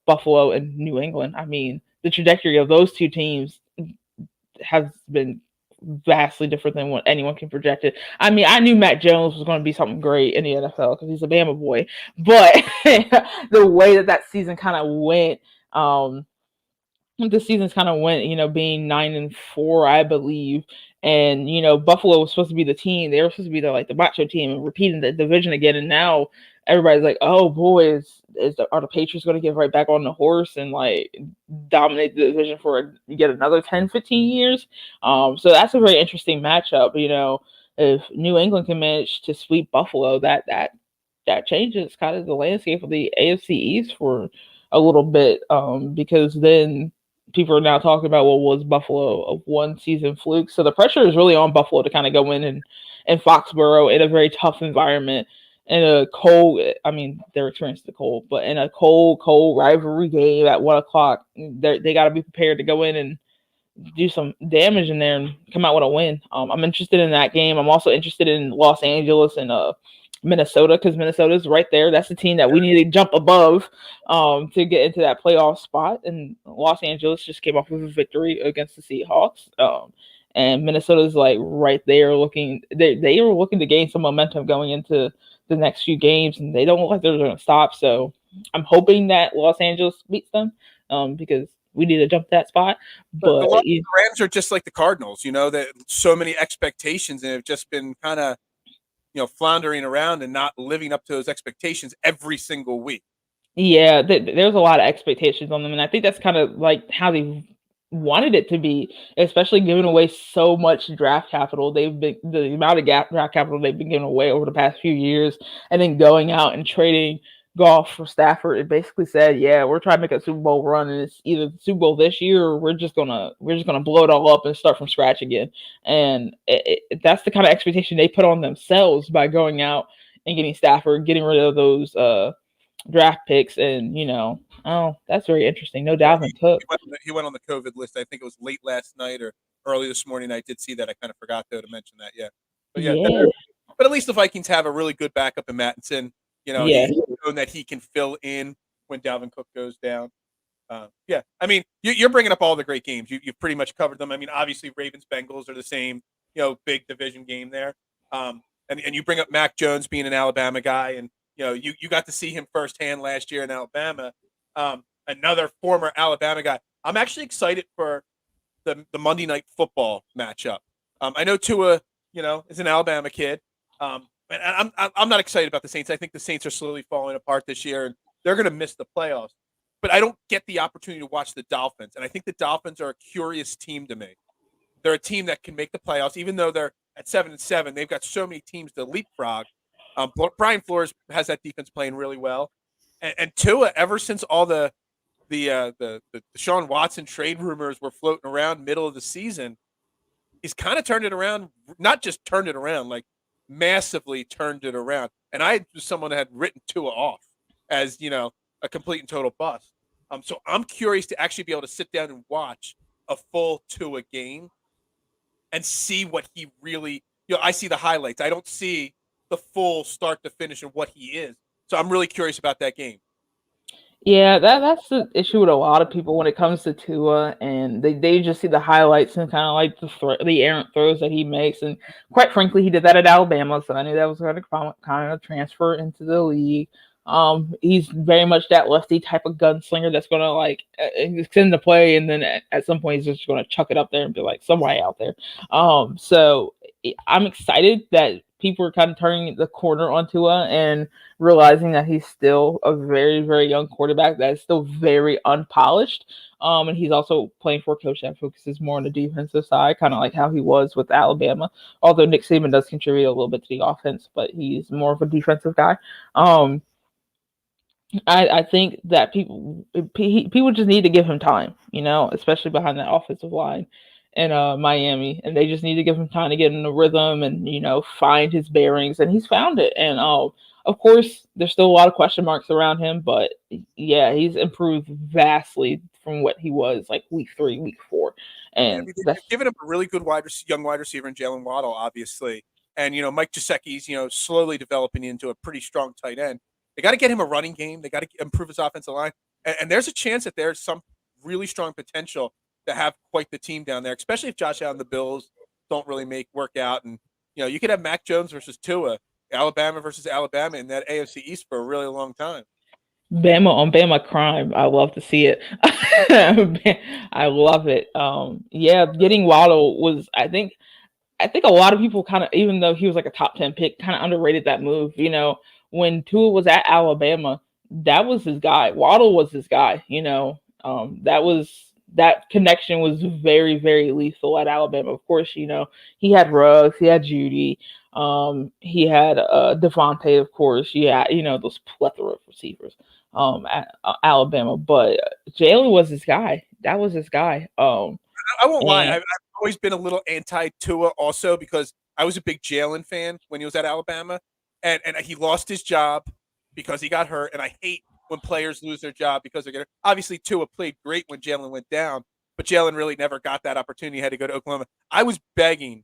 S5: Buffalo and New England. I mean, the trajectory of those two teams has been vastly different than what anyone can project it. I mean, I knew Matt Jones was going to be something great in the NFL because he's a Bama boy, but the way that season kind of went, the season's kind of went, being 9-4, I believe. And, Buffalo was supposed to be the team. They were supposed to be the macho team and repeating the division again. And now everybody's like, oh boy, are the Patriots going to get right back on the horse and dominate the division for yet another 10, 15 years? So that's a very interesting matchup. If New England can manage to sweep Buffalo, that changes kind of the landscape of the AFC East for a little bit, because then people are now talking about, well, was Buffalo a one-season fluke? So the pressure is really on Buffalo to kind of go in Foxborough in a very tough environment, in a cold, I mean, they're experiencing the cold, but in a cold rivalry game at 1 o'clock, they got to be prepared to go in and do some damage in there and come out with a win. I'm interested in that game. I'm also interested in Los Angeles and Minnesota because Minnesota's right there. That's the team that we need to jump above to get into that playoff spot. And Los Angeles just came off with a victory against the Seahawks. And Minnesota's right there looking. They were looking to gain some momentum going into the next few games, and they don't look like they're going to stop. So I'm hoping that Los Angeles beats them because we need to jump that spot. But
S4: the Rams are just like the Cardinals, that so many expectations and have just been kind of floundering around and not living up to those expectations every single week.
S5: Yeah, there's a lot of expectations on them, and I think that's kind of how they wanted it to be, especially giving away so much draft capital. The amount of draft capital they've been giving away over the past few years, and then going out and trading Goff for Stafford. It basically said, yeah, we're trying to make a Super Bowl run, and it's either the Super Bowl this year or we're just gonna blow it all up and start from scratch again. And that's the kind of expectation they put on themselves by going out and getting Stafford, getting rid of those draft picks, and that's very interesting. No Dalvin Cook.
S4: He went on the COVID list. I think it was late last night or early this morning. I did see that. I kind of forgot though to mention that. Yeah, but but at least the Vikings have a really good backup in Mattinson. He's shown that he can fill in when Dalvin Cook goes down. I mean, you're bringing up all the great games. You've pretty much covered them. I mean, obviously Ravens Bengals are the same, big division game there. And you bring up Mac Jones being an Alabama guy, and you got to see him firsthand last year in Alabama. Another former Alabama guy. I'm actually excited for the Monday Night Football matchup. I know Tua, is an Alabama kid. And I'm not excited about the Saints. I think the Saints are slowly falling apart this year, and they're going to miss the playoffs. But I don't get the opportunity to watch the Dolphins, and I think the Dolphins are a curious team to me. they're a team that can make the playoffs, even though they're at 7-7. They've got so many teams to leapfrog. Brian Flores has that defense playing really well, and Tua, ever since all the Deshaun Watson trade rumors were floating around middle of the season, he's kind of turned it around. Not just turned it around, like massively turned it around. And I was someone that had written Tua off as a complete and total bust. So I'm curious to actually be able to sit down and watch a full Tua game and see what he really. I see the highlights. I don't see the full start to finish of what he is. So I'm really curious about that game.
S5: Yeah, that's the issue with a lot of people when it comes to Tua, and they just see the highlights and kind of like the errant throws that he makes. And quite frankly, he did that at Alabama, so I knew that was going to kind of transfer into the league. He's very much that lefty type of gunslinger that's going to like extend the play, and then at some point he's just going to chuck it up there and be like somebody out there. So I'm excited that people are kind of turning the corner on Tua and realizing that he's still a very, very young quarterback that is still very unpolished. And he's also playing for a coach that focuses more on the defensive side, kind of like how he was with Alabama. Although Nick Saban does contribute a little bit to the offense, but he's more of a defensive guy. I think that people just need to give him time, especially behind that offensive line in Miami, and they just need to give him time to get in the rhythm and find his bearings, and he's found it. And of course, there's still a lot of question marks around him, but yeah, he's improved vastly from what he was like week 3, week 4, and
S4: they've given him a really good young wide receiver in Jalen Waddle, obviously, and Mike Gesicki's slowly developing into a pretty strong tight end. They got to get him a running game. They got to improve his offensive line. And there's a chance that there's some really strong potential to have quite the team down there, especially if Josh Allen, the Bills don't really work out. And, you could have Mac Jones versus Tua, Alabama versus Alabama in that AFC East for a really long time.
S5: Bama on Bama crime. I love to see it. I love it. Yeah, getting Waddle was, I think a lot of people kind of, even though he was like a top 10 pick, kind of underrated that move. When Tua was at Alabama, that was his guy. Waddle was his guy. That connection was very, very lethal at Alabama. Of course, he had Ruggs, he had Judy, he had Devontae, of course. Yeah, those plethora of receivers at Alabama. But Jalen was his guy. That was his guy.
S4: I won't lie. I've always been a little anti-Tua also because I was a big Jalen fan when he was at Alabama. And he lost his job because he got hurt. And I hate when players lose their job because they're obviously Tua played great when Jalen went down, but Jalen really never got that opportunity. He had to go to Oklahoma. I was begging,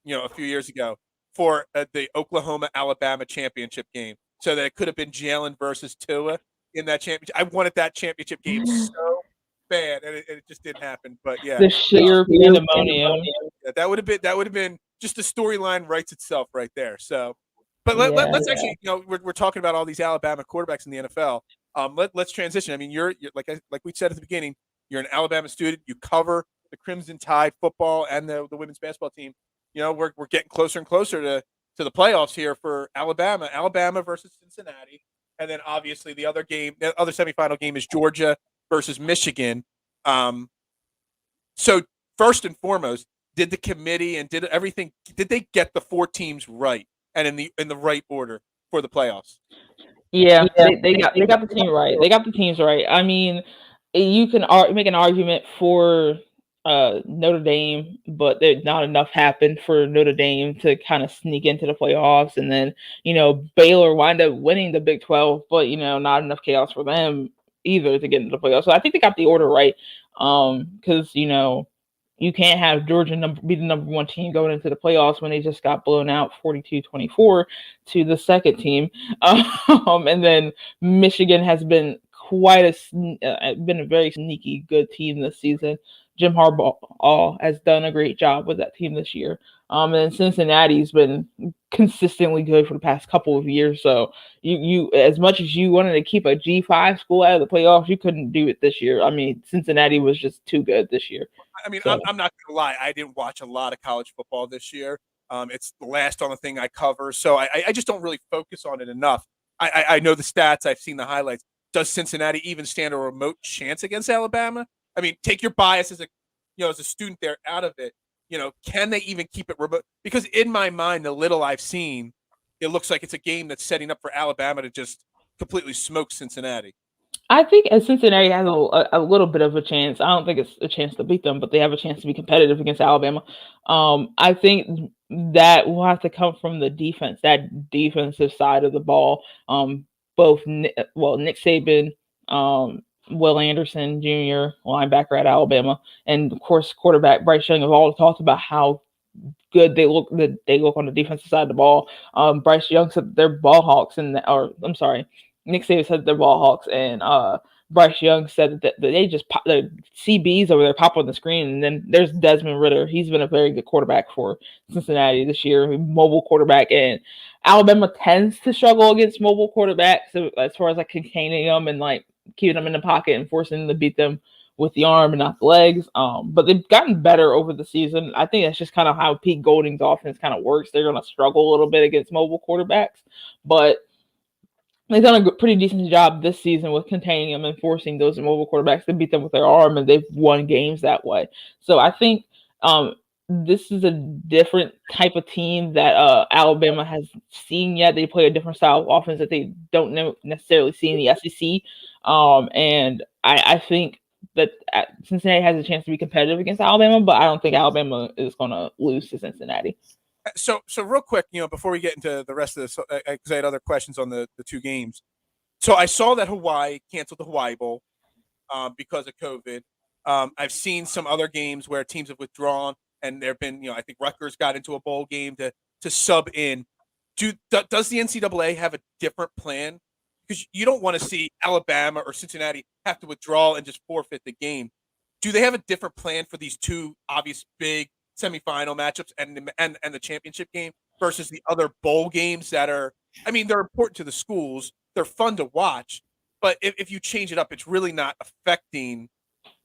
S4: a few years ago for the Oklahoma-Alabama championship game so that it could have been Jalen versus Tua in that championship. I wanted that championship game so bad, and it just didn't happen. But yeah,
S5: the sheer pandemonium.
S4: Yeah, that would have been just the storyline writes itself right there. So. But let's actually, we're talking about all these Alabama quarterbacks in the NFL. Let's transition. I mean, you're like we said at the beginning, you're an Alabama student. You cover the Crimson Tide football and the women's basketball team. We're getting closer and closer to the playoffs here for Alabama. Alabama versus Cincinnati, and then obviously the other semifinal game is Georgia versus Michigan. So first and foremost, did the committee and did they get the 4 teams right? And in the right order for the playoffs.
S5: Yeah, they got the team right. They got the teams right. I mean, you can make an argument for Notre Dame, but not enough happened for Notre Dame to kind of sneak into the playoffs. And then Baylor wind up winning the Big 12, but not enough chaos for them either to get into the playoffs. So I think they got the order right. Because you can't have Georgia be the number 1 team going into the playoffs when they just got blown out 42-24 to the second team. And then Michigan has been been a very sneaky good team this season. Jim Harbaugh has done a great job with that team this year. And Cincinnati's been consistently good for the past couple of years. So you as much as you wanted to keep a G5 school out of the playoffs, you couldn't do it this year. I mean, Cincinnati was just too good this year.
S4: I mean, so. I'm not going to lie. I didn't watch a lot of college football this year. It's the last on the thing I cover. So I just don't really focus on it enough. I know the stats. I've seen the highlights. Does Cincinnati even stand a remote chance against Alabama? I mean, take your bias as a student there out of it. can they even keep it remote? Because in my mind, the little I've seen, it looks like it's a game that's setting up for Alabama to just completely smoke Cincinnati.
S5: I think Cincinnati has a little bit of a chance. I don't think it's a chance to beat them, but they have a chance to be competitive against Alabama. I think that will have to come from the defense, that defensive side of the ball. Both Nick Saban, Will Anderson Jr., linebacker at Alabama, and of course quarterback Bryce Young have all talked about how good they look on the defensive side of the ball. Bryce Young said they're ball hawks, Nick Saban said they're ball hawks, and Bryce Young said that they just pop the CBs over there pop on the screen. And then there's Desmond Ridder. He's been a very good quarterback for Cincinnati this year, mobile quarterback. And Alabama tends to struggle against mobile quarterbacks, so as far as like containing them and like keeping them in the pocket and forcing them to beat them with the arm and not the legs. But they've gotten better over the season. I think that's just kind of how Pete Golding's offense kind of works. They're going to struggle a little bit against mobile quarterbacks, but they've done a pretty decent job this season with containing them and forcing those mobile quarterbacks to beat them with their arm, and they've won games that way. So I think this is a different type of team that Alabama has seen yet. They play a different style of offense that they don't necessarily see in the SEC. And I think that Cincinnati has a chance to be competitive against Alabama, but I don't think Alabama is going to lose to Cincinnati.
S4: So real quick, before we get into the rest of this, because I had other questions on the two games. So I saw that Hawaii canceled the Hawaii Bowl because of COVID. I've seen some other games where teams have withdrawn, and there have been, I think Rutgers got into a bowl game to sub in. Does the NCAA have a different plan? Because you don't want to see Alabama or Cincinnati have to withdraw and just forfeit the game. Do they have a different plan for these two obvious big semifinal matchups and the championship game versus the other bowl games that are, they're important to the schools. They're fun to watch, but if you change it up, it's really not affecting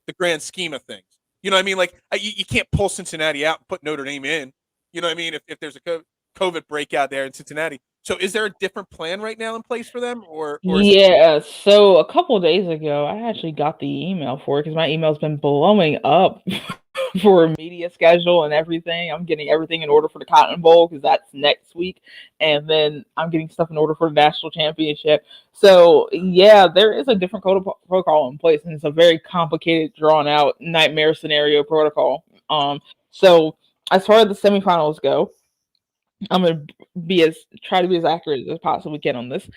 S4: the grand scheme of things. You know what I mean? Like you can't pull Cincinnati out and put Notre Dame in. You know what I mean? If there's a COVID breakout there in Cincinnati. So is there a different plan right now in place for them? Or
S5: so a couple of days ago, I actually got the email for it because my email's been blowing up for a media schedule and everything. I'm getting everything in order for the Cotton Bowl because that's next week. And then I'm getting stuff in order for the national championship. So, yeah, there is a different protocol in place, and it's a very complicated, drawn-out nightmare scenario protocol. So as far as the semifinals go, I'm gonna try to be as accurate as possibly can on this.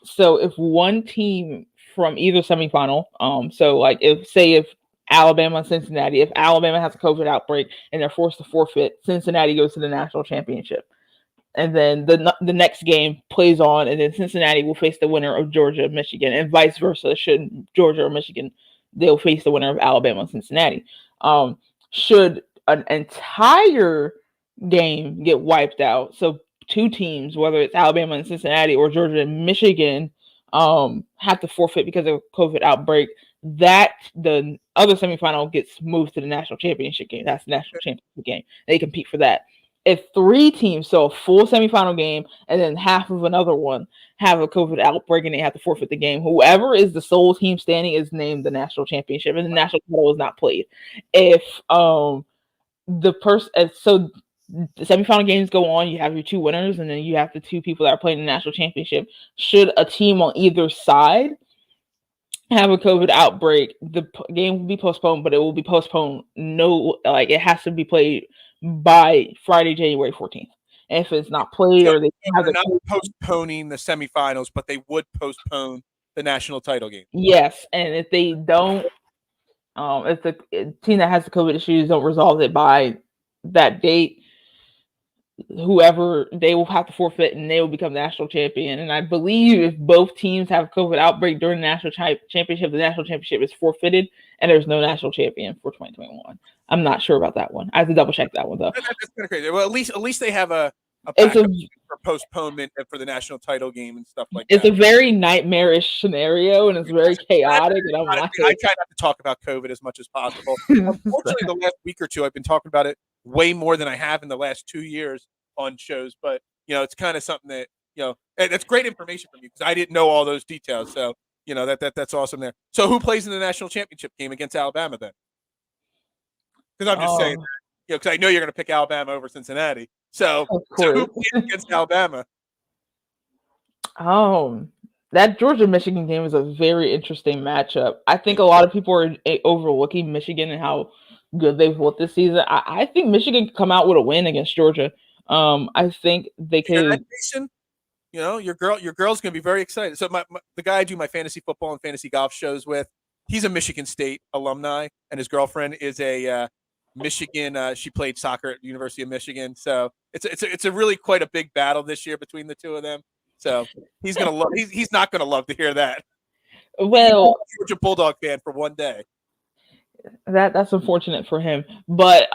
S5: So if one team from either semifinal, so like if Alabama and Cincinnati, if Alabama has a COVID outbreak and they're forced to forfeit, Cincinnati goes to the national championship, and then the next game plays on, and then Cincinnati will face the winner of Georgia and Michigan, and vice versa. Should Georgia or Michigan, they'll face the winner of Alabama and Cincinnati. Should an entire game get wiped out, so two teams, whether it's Alabama and Cincinnati or Georgia and Michigan, have to forfeit because of a COVID outbreak, that the other semifinal gets moved to the national championship game. That's the national championship game. They compete for that. If three teams, so a full semifinal game and then half of another one, have a COVID outbreak and they have to forfeit the game, whoever is the sole team standing is named the national championship, and the national title is not played. If the semifinal games go on, you have your two winners, and then you have the two people that are playing the national championship. Should a team on either side have a COVID outbreak, the game will be postponed, but it will be postponed. It has to be played by Friday, January 14th. And if it's not played, or they have
S4: not postponing the semifinals, but they would postpone the national title game.
S5: Yes, and if they don't, if the team that has the COVID issues don't resolve it by that date, whoever, they will have to forfeit and they will become national champion. And I believe if both teams have a COVID outbreak during the national championship, the national championship is forfeited and there's no national champion for 2021. I'm not sure about that one. I have to double check that one though.
S4: That's kind of crazy. Well, at least they have a for postponement for the national title game and stuff like that.
S5: It's a very nightmarish scenario, and it's very chaotic. And
S4: I try not to talk about COVID as much as possible. Unfortunately, the last week or two, I've been talking about it way more than I have in the last 2 years on shows. But it's kind of something that that's great information from you because I didn't know all those details. So that's awesome there. So who plays in the national championship game against Alabama then? Because I'm just saying, because I know you're going to pick Alabama over Cincinnati. So who plays against Alabama?
S5: That Georgia-Michigan game is a very interesting matchup. I think a lot of people are overlooking Michigan and how good they've looked this season. I think Michigan could come out with a win against Georgia. I think they could.
S4: Your girl's gonna be very excited. So the guy I do my fantasy football and fantasy golf shows with, he's a Michigan State alumni, and his girlfriend is a Michigan. She played soccer at the University of Michigan, so it's a really quite a big battle this year between the two of them. So he's gonna love. He's not gonna love to hear that.
S5: Well,
S4: Georgia Bulldog fan for one day.
S5: That's unfortunate for him, but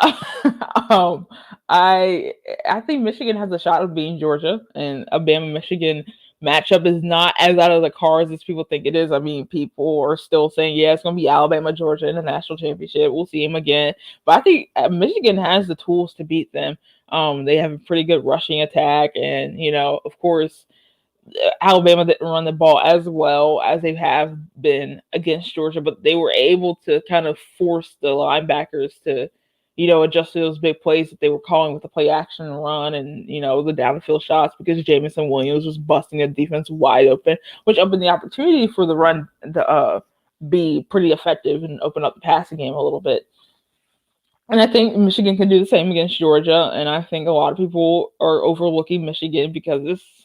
S5: I think Michigan has a shot of beating Georgia, and a Bama-Michigan matchup is not as out of the cards as people think it is. I mean, people are still saying, yeah, it's going to be Alabama-Georgia in the national championship. We'll see them again, but I think Michigan has the tools to beat them. They have a pretty good rushing attack, and of course, Alabama didn't run the ball as well as they have been against Georgia, but they were able to kind of force the linebackers to, adjust to those big plays that they were calling with the play action run and, the downfield shots, because Jamison Williams was busting the defense wide open, which opened the opportunity for the run to be pretty effective and open up the passing game a little bit. And I think Michigan can do the same against Georgia, and I think a lot of people are overlooking Michigan because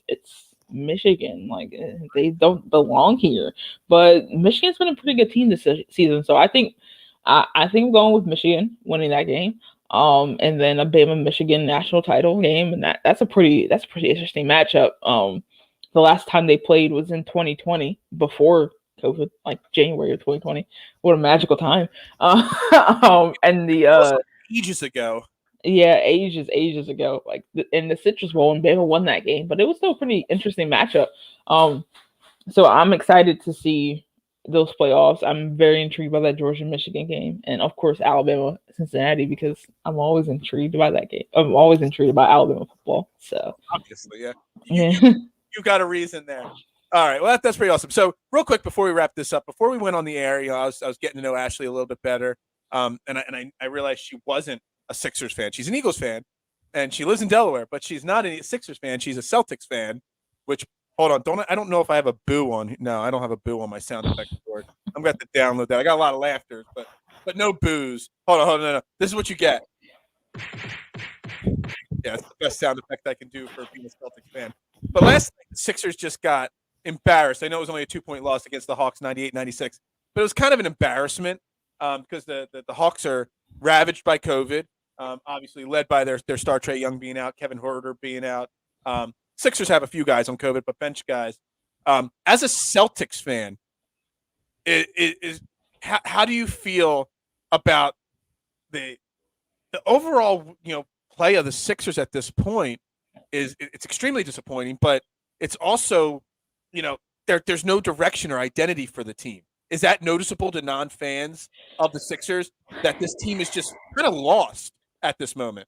S5: it's Michigan, like they don't belong here. But Michigan's been a pretty good team this season, so I think I'm going with Michigan winning that game. And then a Bama-Michigan national title game, and that's a pretty interesting matchup. The last time they played was in 2020 before COVID, like January of 2020. What a magical time! And
S4: ages ago.
S5: Yeah, ages ago, like in the Citrus Bowl, and Bama won that game, but it was still a pretty interesting matchup. So I'm excited to see those playoffs. I'm very intrigued by that Georgia-Michigan game, and of course Alabama-Cincinnati, because I'm always intrigued by that game. I'm always intrigued by Alabama football. So
S4: obviously, yeah, you got a reason there. All right, well that's pretty awesome. So real quick before we wrap this up, before we went on the air, I was getting to know Ashlee a little bit better, and I realized she wasn't a Sixers fan. She's an Eagles fan, and she lives in Delaware, but she's not a Sixers fan. She's a Celtics fan. Which, hold on, I don't know if I have a boo on. No, I don't have a boo on my sound effect board. I'm going to have to download that. I got a lot of laughters, but no boos. Hold on, no. This is what you get. Yeah, it's the best sound effect I can do for being a Celtics fan. But last night, the Sixers just got embarrassed. I know it was only a 2-point loss against the Hawks, 98-96, but it was kind of an embarrassment because the Hawks are ravaged by COVID. Obviously led by their star Trae Young being out, Kevin Huerter being out. Sixers have a few guys on COVID, but bench guys. As a Celtics fan, how do you feel about the overall play of the Sixers at this point? It's extremely disappointing, but it's also there's no direction or identity for the team. Is that noticeable to non-fans of the Sixers that this team is just kind of lost at this moment?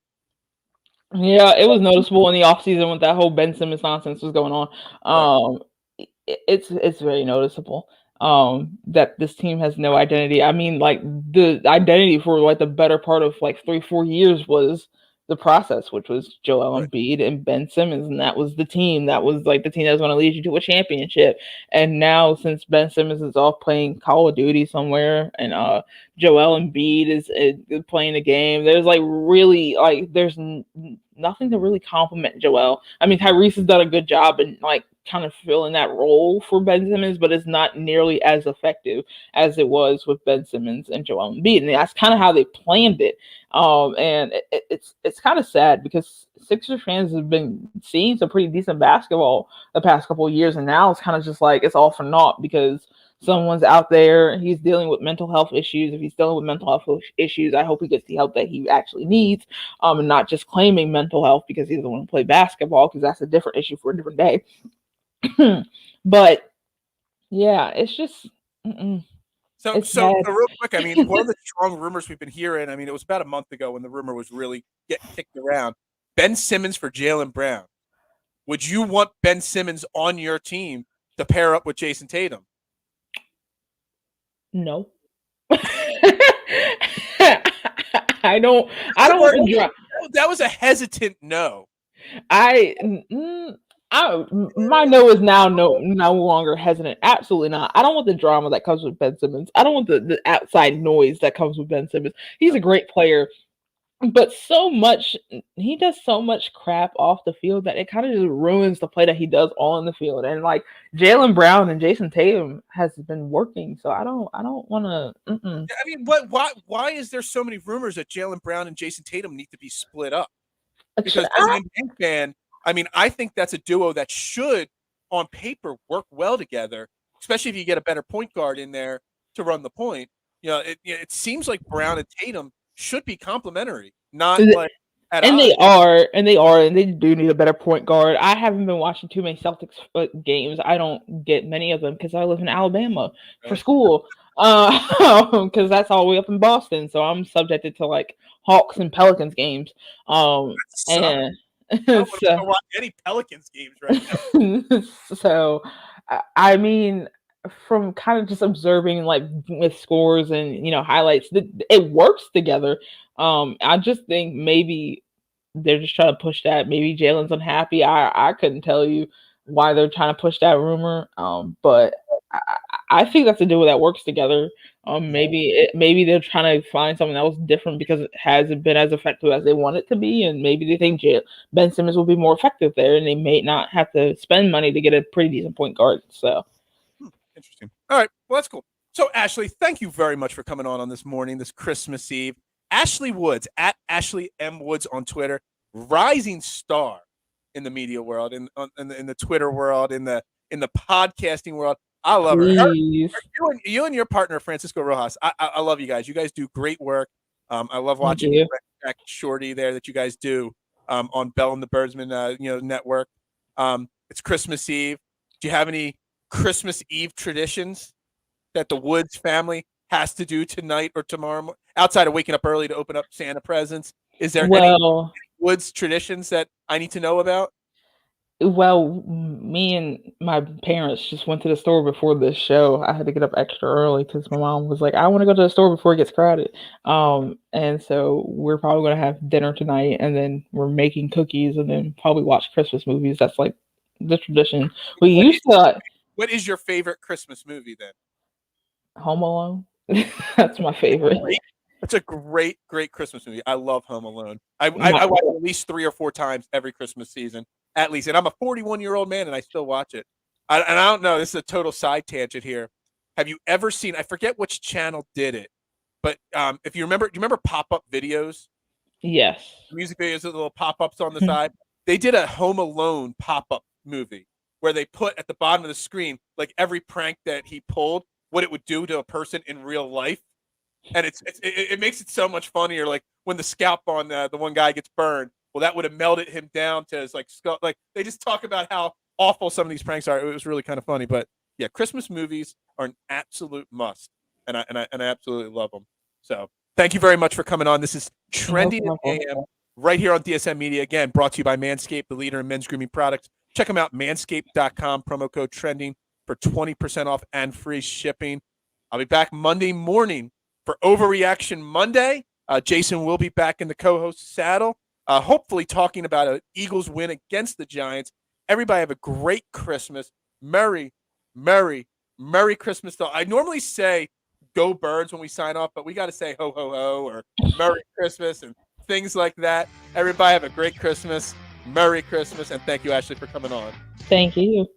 S5: Yeah, it was noticeable in the offseason when that whole Ben Simmons nonsense was going on. It's very noticeable that this team has no identity. I mean, like the identity for like the better part of like 3-4 years was the process, which was Joel Embiid and Ben Simmons, and that was the team. That was like the team that was going to lead you to a championship. And now, since Ben Simmons is off playing Call of Duty somewhere, and Joel Embiid is playing the game, there's like really like there's nothing to really compliment Joel. I mean, Tyrese has done a good job in like kind of filling that role for Ben Simmons, but it's not nearly as effective as it was with Ben Simmons and Joel Embiid, and that's kind of how they planned it. And it's kind of sad because Sixers fans have been seeing some pretty decent basketball the past couple of years, and now it's kind of just like it's all for naught because someone's out there, he's dealing with mental health issues. If he's dealing with mental health issues, I hope he gets the help that he actually needs, and not just claiming mental health because he doesn't want to play basketball, because that's a different issue for a different day. But yeah, it's just
S4: So real quick, I mean, one of the strong rumors we've been hearing, I mean, it was about a month ago when the rumor was really getting kicked around. Ben Simmons for Jaylen Brown. Would you want Ben Simmons on your team to pair up with Jason Tatum?
S5: No. I don't want the drama.
S4: That was a hesitant no.
S5: My no is now no longer hesitant. Absolutely not. I don't want the drama that comes with Ben Simmons. I don't want the outside noise that comes with Ben Simmons. He's a great player, but he does so much crap off the field that it kind of just ruins the play that he does on the field. And like Jaylen Brown and Jason Tatum has been working, so I don't want to.
S4: I mean, why is there so many rumors that Jaylen Brown and Jason Tatum need to be split up? Because as an NBA fan, I mean, I think that's a duo that should, on paper, work well together, especially if you get a better point guard in there to run the point. It seems like Brown and Tatum should be complementary, not like at
S5: and
S4: odds.
S5: They do need a better point guard. I haven't been watching too many Celtics games. I don't get many of them because I live in Alabama for school. Because that's all the way up in Boston, so I'm subjected to like Hawks and Pelicans games. And
S4: I don't want to watch any Pelicans games right now.
S5: So, I mean, from kind of just observing like with scores and highlights, it works together. I just think maybe they're just trying to push that. Maybe Jalen's unhappy. I couldn't tell you why they're trying to push that rumor. But I think that's a duo that works together. Maybe they're trying to find something that was different because it hasn't been as effective as they want it to be, and maybe they think Ben Simmons will be more effective there, and they may not have to spend money to get a pretty decent point guard. So,
S4: interesting. All right, well that's cool. So Ashlee, thank you very much for coming on this morning, this Christmas Eve. Ashlee Woods at Ashlee M Woods on Twitter, rising star in the media world, in the Twitter world, in the podcasting world. I love her. You and your partner Francisco Rojas. I love you guys. You guys do great work. I love watching Jack Shorty there that you guys do on Bell and the Birdsman network. It's Christmas Eve. Do you have any Christmas Eve traditions that the Woods family has to do tonight or tomorrow outside of waking up early to open up Santa presents? Is there any Woods traditions that I need to know about?
S5: Well, me and my parents just went to the store before this show. I had to get up extra early because my mom was like, I want to go to the store before it gets crowded. And so we're probably going to have dinner tonight, and then we're making cookies, and then probably watch Christmas movies. That's like the tradition.
S4: What is your favorite Christmas movie then?
S5: Home Alone. That's my favorite.
S4: It's a great Christmas movie. I love Home Alone. I watch it at least 3 or 4 times every Christmas season, at least. And I'm a 41-year-old man, and I still watch it. I don't know. This is a total side tangent here. Have you ever seen? I forget which channel did it, but if you remember, do you remember pop-up videos?
S5: Yes.
S4: Music videos with little pop-ups on the side. They did a Home Alone pop-up movie where they put at the bottom of the screen like every prank that he pulled, what it would do to a person in real life. And it makes it so much funnier. Like when the scalp on the one guy gets burned, well, that would have melted him down to his like skull. Like they just talk about how awful some of these pranks are. It was really kind of funny. But yeah, Christmas movies are an absolute must, and I absolutely love them. So thank you very much for coming on. This is Trending in AM right here on DSM Media. Again, brought to you by Manscaped, the leader in men's grooming products. Check them out, manscaped.com, promo code TRENDING for 20% off and free shipping. I'll be back Monday morning for Overreaction Monday. Jason will be back in the co-host saddle, hopefully talking about an Eagles win against the Giants. Everybody have a great Christmas. Merry Christmas. I normally say go Birds when we sign off, but we got to say ho, ho, ho, or Merry Christmas and things like that. Everybody have a great Christmas. Merry Christmas, and thank you, Ashlee, for coming on.
S5: Thank you.